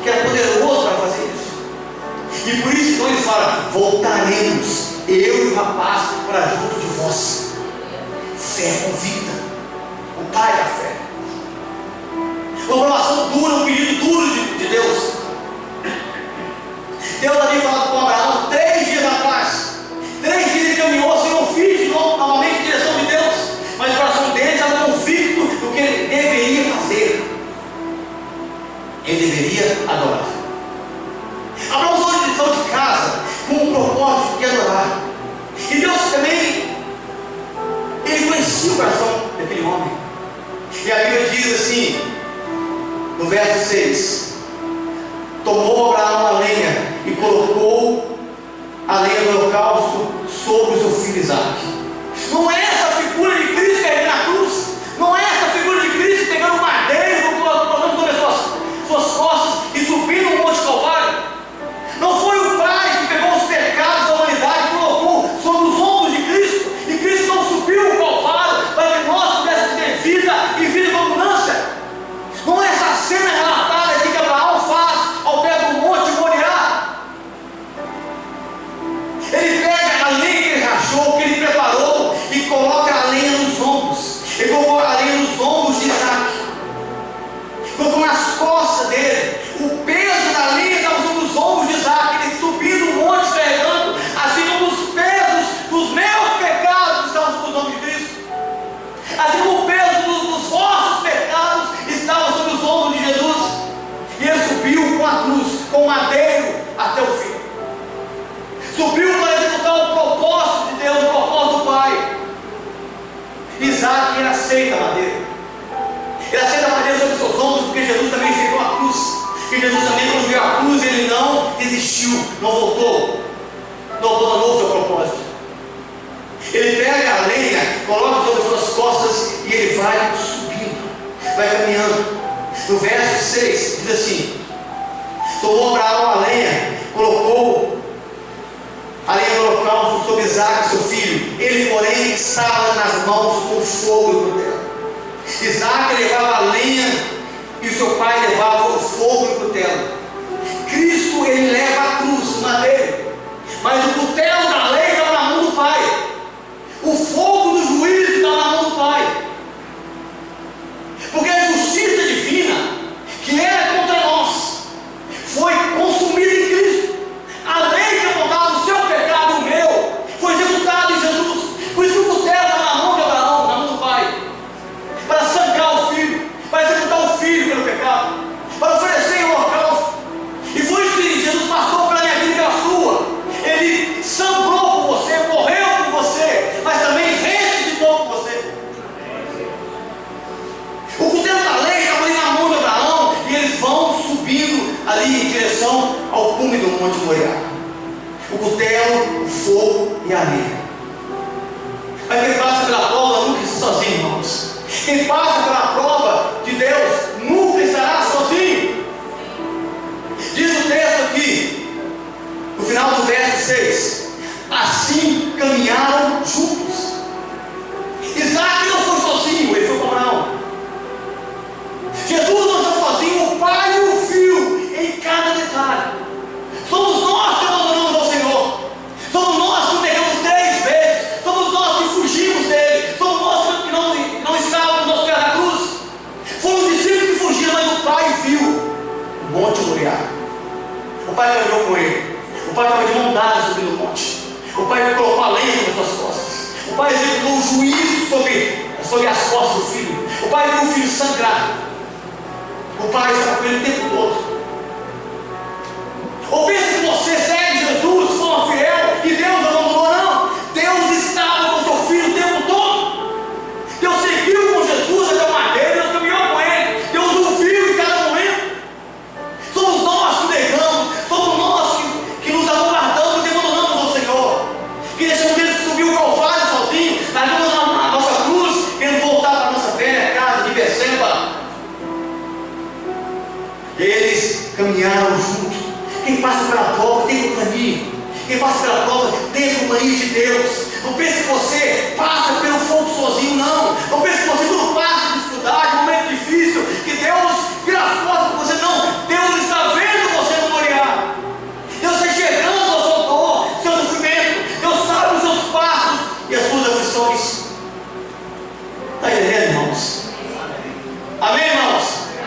[SPEAKER 1] que era poderoso para fazer isso. E por isso então ele fala: voltaremos, eu e o rapaz, para junto de vós. Fé convicta, o pai da fé. Uma provação dura, um pedido duro de Deus. Deus havia falado com Abraão 3 dias atrás. 3 dias ele caminhou sem um filho de novo, verso 6. Tomou Abraão a lenha e colocou a lenha do holocausto sobre o seu filho Isaque. Não é essa figura de Cristo que na cruz? Não é essa figura de Cristo pegando um madeiro, colocando sobre as suas costas e subindo o Monte Calvário? Não foi o Pai que pegou os pecados da humanidade e colocou sobre os ombros de Cristo, e Cristo não subiu o Calvário para que nós pudéssemos ter vida e vida com abundância? Não é essa cena relatada aqui que Abraão faz ao pé do Monte Moriá? Ele pega a lenha que ele rachou, que ele preparou, e coloca a lenha nos ombros. Ele colocou a lenha nos ombros de Isaque, colocou nas costas dele. O peso da lenha estava sobre os ombros de Isaque, ele subindo o monte carregando, assim como os pesos dos meus pecados estavam sobre os ombros de Cristo, assim como o peso dos vossos pecados estava sobre os ombros de Jesus. E ele subiu com a cruz, com o madeiro até o fim. Subiu para executar o propósito de Deus, o propósito do Pai. Isaque, ele aceita a madeira. Ele aceita a madeira sobre os seus ombros, porque Jesus também aceitou a cruz. Porque Jesus também, quando viu a cruz, ele não desistiu, não voltou, não abandonou o seu propósito. Ele pega a lenha, coloca sobre as suas costas e ele vai subindo, vai caminhando. No verso 6 diz assim: tomou Abraão a lenha, colocou a lenha do holocausto sobre Isaque, seu filho. Ele, porém, estava nas mãos com fogo e cutelo. Isaque levava a lenha e o seu pai levava o fogo e o cutelo. Cristo, ele leva a cruz, o madeiro, mas o cutelo da lei estava na mão do Pai. O fogo do juízo estava na mão do Pai. Porque a justiça divina, que era contra nós, foi consumida em Cristo. A lei que apontava o seu pecado e o meu foi executada em Jesus. Por isso que o cutelo estava na mão de Abraão, na mão do Pai, para sangrar o filho, para executar o filho pelo pecado, para oferecer o holocausto. E foi isso que Jesus passou para a minha vida e para a sua. Ele sangrou por você, morreu por você, mas também ressuscitou por você. O cutelo da lei estava ali na mão de Abraão, e eles vão subindo ali em direção ao cume do Monte Moriá. O cutelo, o fogo e a lenha. Mas quem passa pela prova nunca está sozinho, irmãos. Quem passa pela prova de Deus nunca estará sozinho. Diz o texto aqui, no final do verso 6: assim caminharam juntos. Isaque não foi sozinho, ele foi com Abraão. Jesus não está sozinho, o Pai e o Filho em cada detalhe. Somos nós que abandonamos ao Senhor. Somos nós que o negamos 3 vezes. Somos nós que fugimos dele. Somos nós que não estávamos aos pés da cruz. Foram os discípulos que fugiram, mas o Pai viu o Monte Moriá. O Pai caminhou com ele. O Pai estava de mão dada subindo o monte. O Pai colocou a lenha sobre as suas costas. O Pai executou o juízo sobre as costas do filho. O Pai viu o filho sangrar. O Pai estava com ele o tempo todo. Ou pensa que você segue Jesus de forma fiel e Deus abandonou? Não. Deus estava com o seu filho o tempo todo. Deus seguiu com Jesus até o madeiro, Deus caminhou com ele, Deus o viu em cada momento. Somos nós que negamos, somos nós que nos acovardamos e abandonamos ao Senhor, que deixamos ele subir o Calvário sozinho, largamos a nossa cruz, querendo voltar para a nossa velha casa de Beceba. Eles caminharam juntos. Quem passa pela prova tem companhia. Quem passa pela prova tem a companhia de Deus. Não pense que você passa pelo fogo sozinho, não. Não pense que você, quando passa por dificuldade, momento difícil, que Deus vira as costas para você. Não. Deus está vendo você no Moriá. Deus está chegando ao seu dor, seu sofrimento. Deus sabe os seus passos e as suas aflições. Está entendendo, irmãos? Amém, irmãos?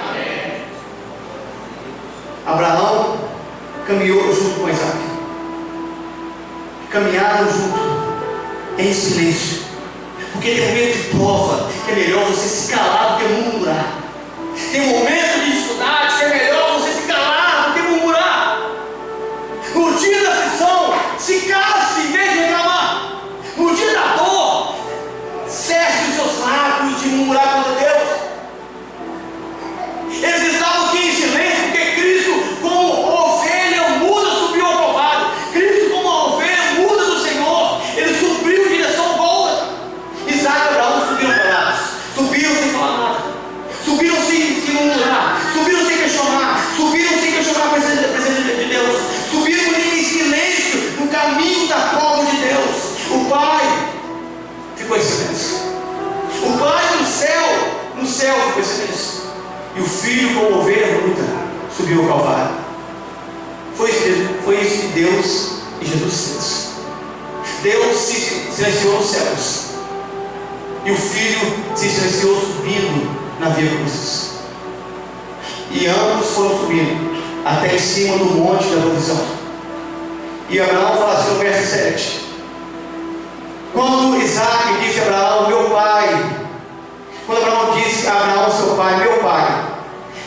[SPEAKER 1] Amém. Abraão caminhou junto com Isaque. Caminharam junto, em silêncio. Porque tem momento de prova que é melhor você se calar do que murmurar. Tem momento de dificuldade que é melhor você se calar do que murmurar. No dia da aflição, se cala-se em vez de reclamar. No dia da dor, cesse os seus lábios de murmurar contra Deus. Eles estavam aqui em ficou em silêncio. O Pai no céu ficou em silêncio. E o Filho, como ovelha bruta, subiu ao Calvário. Foi isso que Deus e Jesus fez. Deus se silenciou nos céus. E o Filho se silenciou subindo na Via Cruzes. E ambos foram subindo até em cima do monte da provisão. E Abraão fala assim no verso 7. Quando Isaac disse a Abraão, meu pai, quando Abraão disse a Abraão, seu pai, meu pai,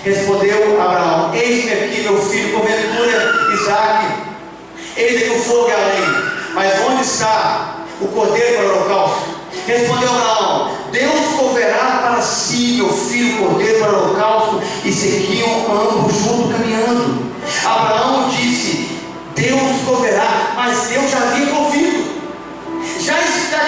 [SPEAKER 1] respondeu Abraão, eis-me aqui, meu filho, porventura, Isaac, eis aqui o fogo e a lenha, mas onde está o cordeiro para o holocausto? Respondeu Abraão, Deus proverá para si, meu filho, o cordeiro para o holocausto, e seguiam ambos juntos caminhando. Abraão disse, Deus proverá, mas Deus já havia provido. Já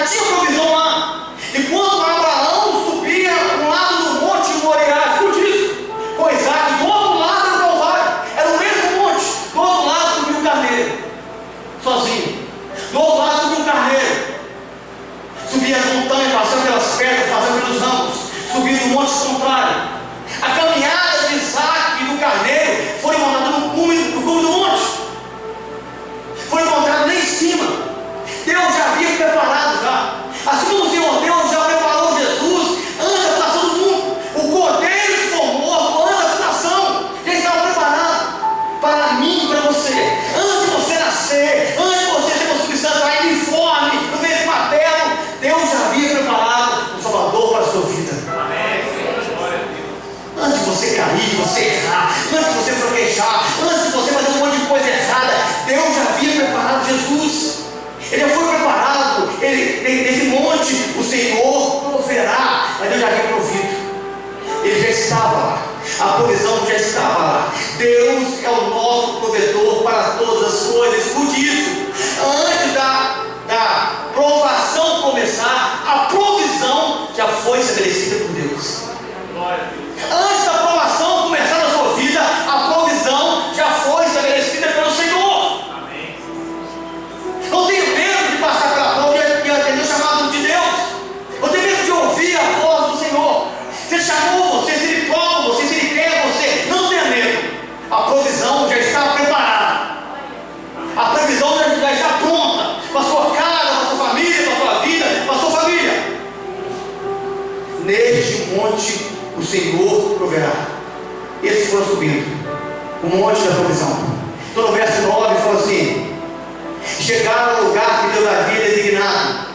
[SPEAKER 1] tinha provisão lá. E quando Abraão subia um lado do monte Moriá, escute isso, com Isaac, do outro lado era o Calvário, era o mesmo monte, do outro lado subiu o carneiro, sozinho, do outro lado subiu o carneiro, subia as montanhas, passando pelas pedras, passando pelos ramos, subindo no monte contrário. A caminhada de Isaac e do carneiro foi montada no cume do monte, foi encontrado lá em cima. Deus já havia preparado já. Assim como o Senhor Deus já preparou Jesus antes da fundação do mundo. O cordeiro que foi morto antes da fundação já estava preparado para mim e para você. Antes de você nascer, antes de você ser uma substância ainda informe no ventre materno, Deus já havia preparado um Salvador para a sua vida. Antes de você cair, de você errar, antes de você fraquejar, antes de você fazer um monte de coisa errada, Deus já havia preparado Jesus. Ele já foi preparado. Nesse monte o Senhor proverá, mas Deus já havia provido. Ele já estava lá, a provisão já estava lá. Deus é o nosso provedor para todas as coisas. Escute isso. Antes da provação começar, a provisão já foi estabelecida por Deus. Antes da provação começar na sua vida, a provisão já foi estabelecida pelo Senhor. Amém. Não tenho medo de passar pela prova e atender o chamado de Deus. Eu tenho medo de ouvir a voz do Senhor. Se Ele chamou você, se Ele prova você, se Ele quer você, não tenha medo. A provisão já está preparada. A provisão já está pronta para a sua casa, para a sua família, para a sua vida, para a sua família. Neste monte o Senhor proverá. Eles foram subindo o monte da provisão. Então no verso 9 fala assim: chegaram ao lugar que Deus havia designado.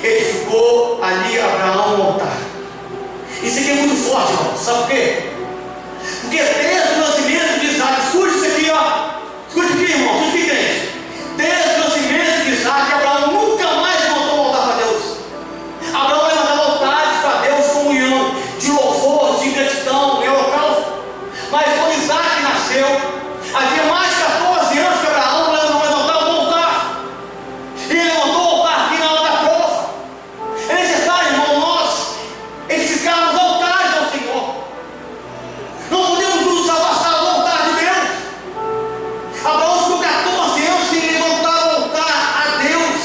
[SPEAKER 1] Edificou ali Abraão um altar. Isso aqui é muito forte, irmão. Sabe por quê? Porque desde o nascimento de Isaac, escute isso aqui, ó. Escute aqui, irmão, escute aqui, gente. Desde o nascimento de Isaac, Abraão nunca mais levantou um altar para Deus. Abraão levantava altares para Deus, comunhão, de louvor, de gratidão, em holocausto. Mas quando Isaac nasceu, havia mais de 14 anos que Abraão não levantava um altar. E ele levantou o altar aqui na hora da prova. É necessário, irmão, nós edificarmos altares ao Senhor. Não podemos nos afastar do altar de Deus. Abraão ficou 14 anos sem levantar o altar a Deus.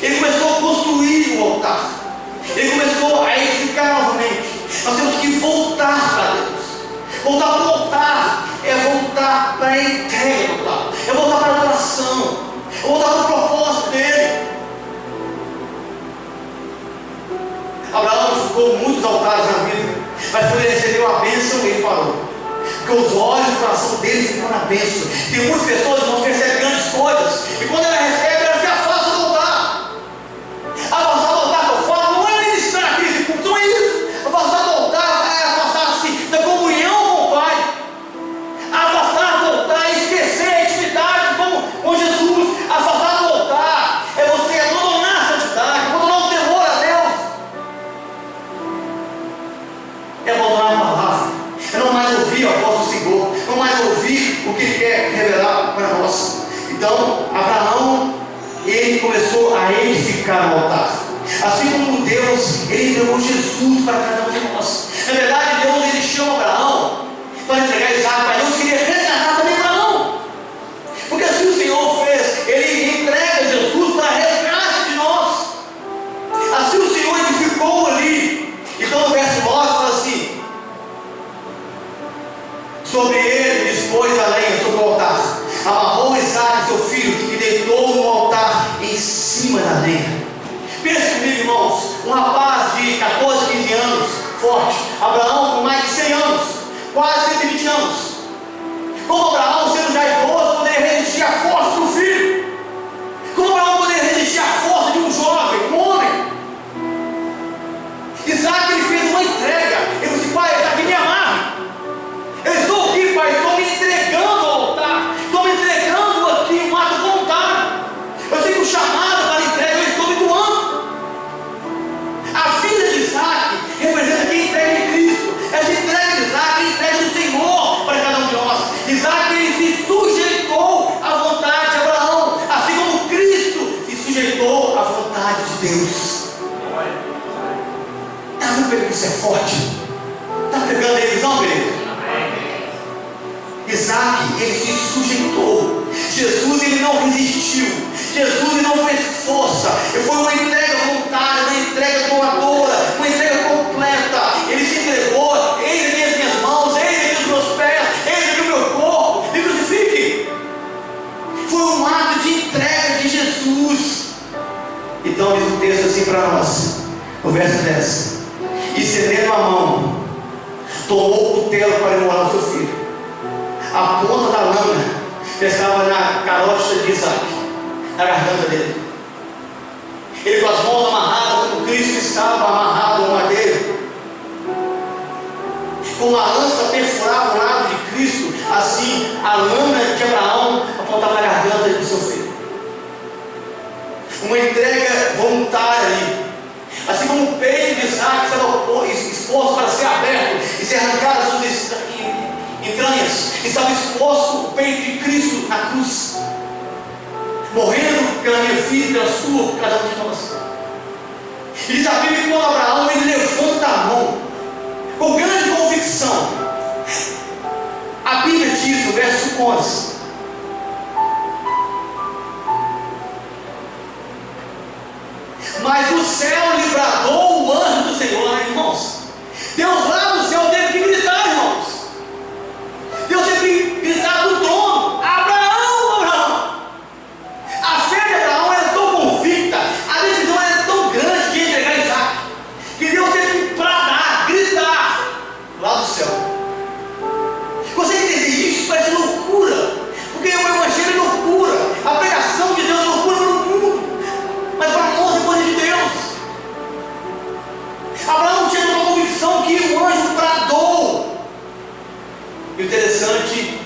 [SPEAKER 1] Ele começou a construir o altar. Ele começou a edificar novamente. Nós temos que voltar para Deus. Voltar para o altar é voltar para a entrega do altar, é voltar para a adoração, é voltar para o propósito dele. Abraão ficou muitos altares na vida, mas quando ele recebeu a bênção, ele parou. Porque os olhos e o coração dele ficam na bênção. Tem muitas pessoas, irmãos, que recebem grandes coisas, e quando ela recebe, ela se afasta do altar. Afastar do altar que eu falo não é ministrar a crise, não é isso. Afastar do altar é afastar-se da comunhão com o Pai. Afastar do altar é esquecer a intimidade com Jesus. Afastar do altar é você abandonar a santidade, abandonar o temor a Deus. É abandonar a palavra, é não mais ouvir a voz do Senhor, não mais ouvir o que Ele quer revelar para nós. Então, Abraão, ele começou a edificar o altar. Assim como Deus, Ele entregou Jesus para cada um de nós. Na verdade, Deus, Ele chama Abraão para entregar Isaac, mas Deus queria resgatar também Abraão. Porque assim o Senhor fez, Ele entrega Jesus para resgate de nós. da lenha. Pensa comigo, irmãos, um rapaz de 14, 15 anos, forte, Abraão com mais de 100 anos, quase 120 anos. Como Abraão, sendo já idoso, poderia resistir à força do filho? Como Abraão poderia resistir à força de um jovem, um homem? Isaac, ele fez uma entrega. Ele disse: pai, está aqui, me amarre. Eu estou aqui, pai, estou me entregando ao altar, estou me entregando aqui, um ato voluntário. Eu sei que o chamado para a entrega, eu estou me doando. A vida de Isaac representa quem entrega em Cristo. Essa entrega de Isaac é a entrega do Senhor para cada um de nós. Isaac, ele se sujeitou à vontade de Abraão, assim como Cristo se sujeitou à vontade de Deus. Está vendo que isso é forte? Está pegando a visão, querido? Isaac, ele se sujeitou. Jesus, ele não resistiu. Jesus, ele não fez força. Foi uma entrega voluntária, uma entrega doadora, uma entrega completa. Ele se entregou. Eis aqui as minhas mãos, eis aqui os meus pés, eis aqui o meu corpo, me crucifique. Foi um ato de entrega de Jesus. Então diz o texto assim para nós, no verso 10: e estendendo a mão, tomou o cutelo para imolar o seu filho. A ponta da lâmina já estava na carocha de Isaac, na garganta dele. Ele com as mãos amarradas, como Cristo estava amarrado no madeiro, com uma lança perfurava o lado de Cristo, assim a lâmina de Abraão apontava na garganta do seu filho. Uma entrega voluntária ali. Assim como o peito de Isaac estava exposto para ser aberto e ser arrancado as suas entranhas, estava exposto o peito de Cristo na cruz, morrendo pela minha vida, pela sua, por cada um de nós. E diz a Bíblia que quando Abraão, ele levanta a mão com grande convicção, a Bíblia diz no verso 11: mas do céu lhe bradou o anjo do Senhor, irmãos. Deus lá no céu teve que gritar, irmãos. Deus teve que gritar do trono: Abraão, Abraão. A fé de Abraão era tão convicta, a decisão era tão grande de entregar Isaac, que Deus teve que bradar, gritar lá do céu. Você entender isso parece loucura, porque o Evangelho é loucura, a pregação de Deus é loucura para o mundo, mas para nós é coisa de Deus. Abraão tinha uma convicção que o anjo bradou. E o interessante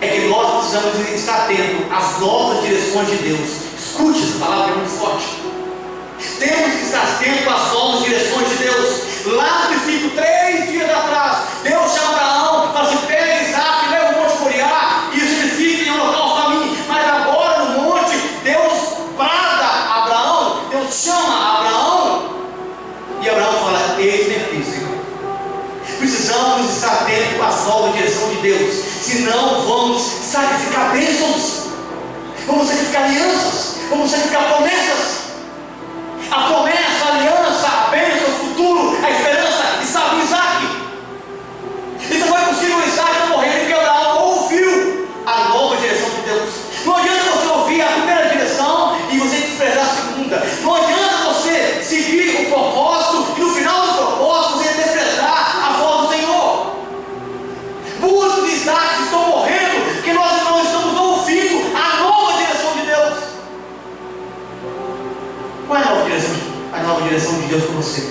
[SPEAKER 1] é que nós precisamos estar atento às novas direções de Deus. Escute, essa palavra é muito forte. Temos que estar atentos às novas direções de Deus. Lá no princípio, 3 dias atrás, Deus chama Abraão e fala assim: pega Isaac, leva o monte Moriá e sacrifica em holocausto para mim. Mas agora no monte, Deus brada a Abraão, Deus chama Abraão, e Abraão fala: eis-me aqui, Senhor. Precisamos estar atentos às novas direções de Deus, senão vamos sacrificar bênçãos, vamos sacrificar alianças, vamos sacrificar promessas. A promessa, a aliança, a bênção, o futuro, a esperança estava em Isaac. E só foi possível Isaac morrer porque Abraão ouviu a nova direção de Deus. Não adianta você ouvir a primeira direção e você desprezar a segunda. Não adianta você seguir o propósito e no final do propósito você desprezar a voz do Senhor. Muitos de Isaac estão morrendo porque nós não estamos ouvindo a nova direção de Deus. Qual é a nova direção? A nova direção de Deus para você.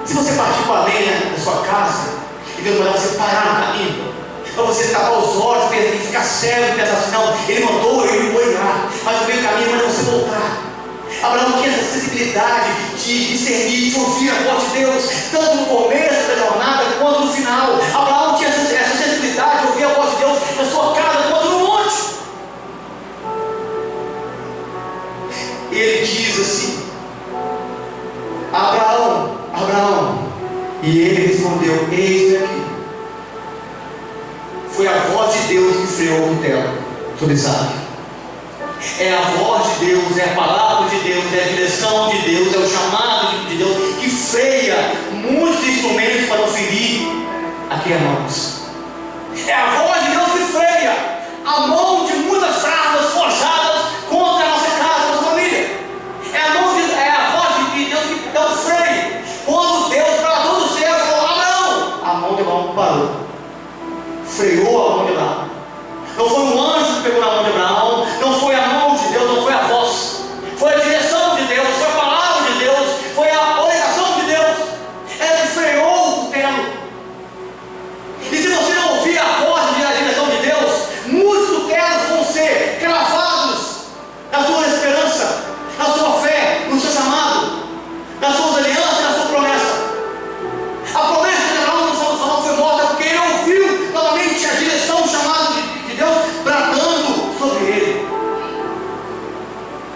[SPEAKER 1] Se você partir com a lenha da sua casa e Deus mandar você parar no caminho, para você tapar os olhos e ficar cego e pensar assim: não, ele mandou, ele vou errar, mas no meio do caminho manda você voltar. Abraão tinha essa sensibilidade de discernir, de ouvir a voz de Deus, tanto no começo da jornada quanto no final. Abraão tinha essa sensibilidade de ouvir a voz de Deus na sua casa quanto no monte. Ele diz assim: Abraão, Abraão. E ele respondeu: eis-me aqui. Foi a voz de Deus que freou o cutelo sobre Isaac. É a voz de Deus, é a palavra de Deus, é a direção de Deus, é o chamado de Deus que freia muitos instrumentos para não ferir a quem amamos. É a voz de Deus que freia a mão de muitas armas forjadas contra a nossa casa, a nossa família.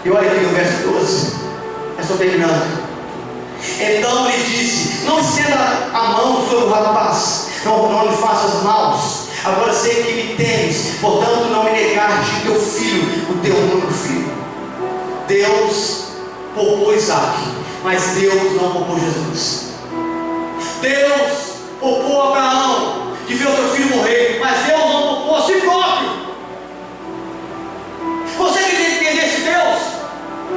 [SPEAKER 1] E olha aqui no verso 12. Estou terminando. Então lhe disse: não estenda a mão sobre o rapaz, não lhe faças maus. Agora sei que me temes, portanto não me negaste teu filho, o teu único filho. Deus poupou Isaac, mas Deus não poupou Jesus. Deus poupou Abraão de ver o seu filho morrer, mas Deus não poupou a si próprio. Você tem que entender esse Deus,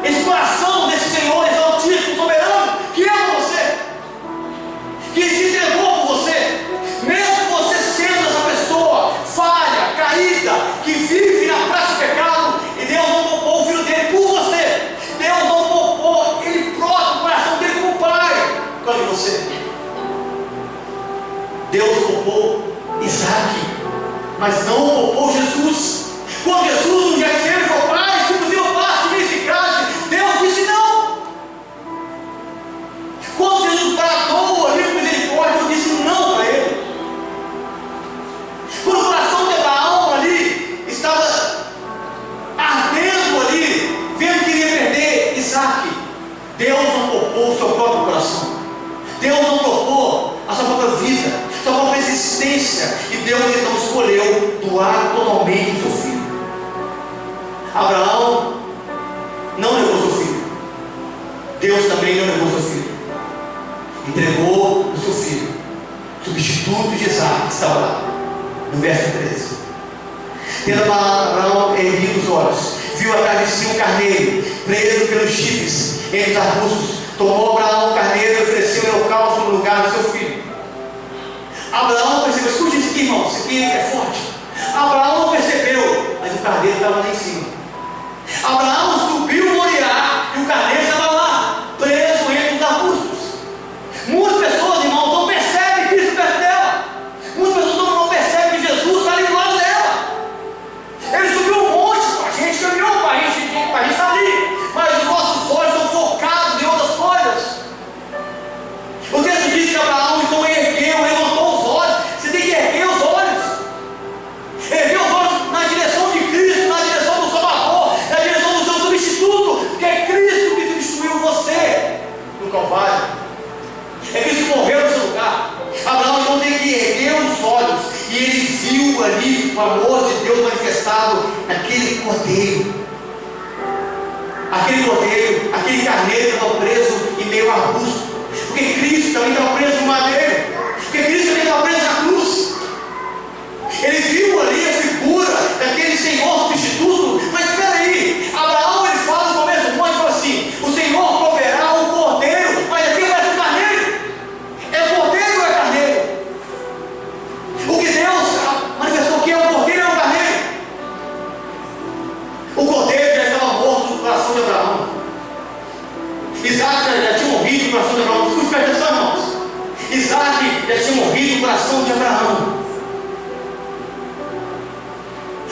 [SPEAKER 1] esse coração desse Senhor, esse Altíssimo, soberano, que ama você, que se entregou por você, mesmo você sendo essa pessoa falha, caída, que vive na prática do pecado, e Deus não poupou o filho dele por você. Deus não poupou ele próprio, o coração dele como pai, por causa de você. Deus poupou Isaac, mas não poupou Jesus. Quando Jesus um dia chega e falou: pai, se possível, passe de mim esse cálice, Deus disse não. Quando Jesus bradou ali com misericórdia, Deus disse não para ele. Quando o coração de Abraão ali estava ardendo ali, vendo que iria perder Isaac, Deus não poupou o seu próprio coração. Deus não poupou a sua própria vida, sua própria existência, e Deus então escolheu doar totalmente o seu filho. Abraão não negou seu filho, Deus também não negou seu filho, entregou o seu filho, substituto de Isaac, que estava lá, no verso 13. Tendo Abraão erguido os olhos, viu atrás de si um carneiro, preso pelos chifres entre os arbustos. Tomou Abraão o carneiro e ofereceu o holocausto no lugar do seu filho. Abraão percebeu, escute isso aqui, irmão, isso aqui é forte. Abraão não percebeu, mas o carneiro estava lá em cima. Abraão subiu Moriá e o carneiro estava lá, preso entre os arbustos. Muitas pessoas, irmãos, não percebem Cristo perto dela. Muitas pessoas não percebem que Jesus está ali do lado dela. Ele subiu um monte, a gente caminhou para a gente está ali, mas os nossos olhos estão focados em outras coisas. O texto diz que Abraão então ergueu, levantou os olhos. Você tem que erguer os olhos. Erguer os olhos na direção de Cristo, na direção do Salvador, na direção do seu substituto, porque é Cristo que substituiu você no Calvário. É Cristo que morreu no seu lugar. Abraão então tem que erguer os olhos, e ele viu ali o amor de Deus manifestado naquele cordeiro. Aquele carneiro que estava preso em meio ao arbusto. Porque Cristo também estava preso no madeiro. Porque Cristo também estava preso na cruz. Ele viu ali a figura daquele Senhor substituto. Mas espera aí, Abraão ele fala no começo do monte, fala assim: o Senhor proverá um cordeiro, mas aqui parece um carneiro. É cordeiro ou é carneiro? O que Deus manifestou que é um cordeiro ou é um carneiro? O cordeiro já estava morto no coração de Abraão. Isaac já tinha morrido no coração de Abraão. Escute, presta atenção, irmãos. Isaac já tinha morrido no coração de Abraão.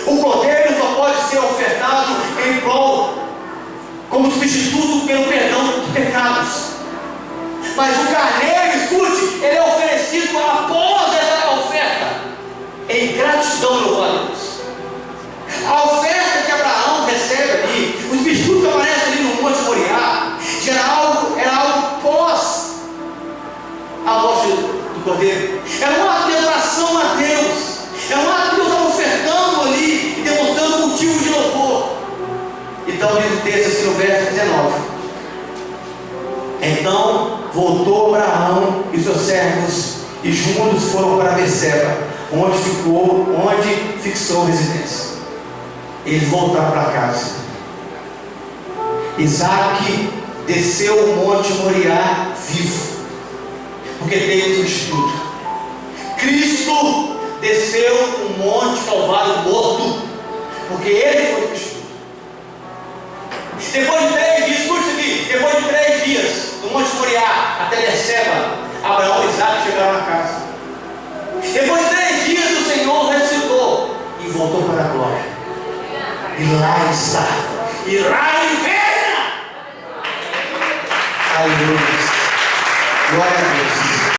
[SPEAKER 1] O cordeiro só pode ser ofertado em prol, como substituto pelo perdão dos pecados. Mas o carneiro, escute, ele é oferecido após essa oferta, em gratidão e louvor a Deus. A oferta que Abraão recebe ali, o substituto que aparece ali no Monte Moriá, era algo pós a morte do cordeiro. Era um ato de adoração a Deus. Era um ato que Deus estava ofertando ali e demonstrando motivo de louvor. Então diz o texto assim no verso 19: então voltou Abraão e seus servos, e juntos foram para Beceba, onde fixou residência. Eles voltaram para casa. Isaac desceu o monte Moriá vivo, porque teve um substituto. Cristo desceu o monte Calvário morto, porque ele foi o substituto. Depois de 3 dias, escute isso aqui, depois de 3 dias, do monte Moriá até Beceba, Abraão e Isaac chegaram na casa. Depois de 3 dias, o Senhor ressuscitou e voltou para a glória. E lá está, e lá ele reina. Aleluia. Glória a Deus.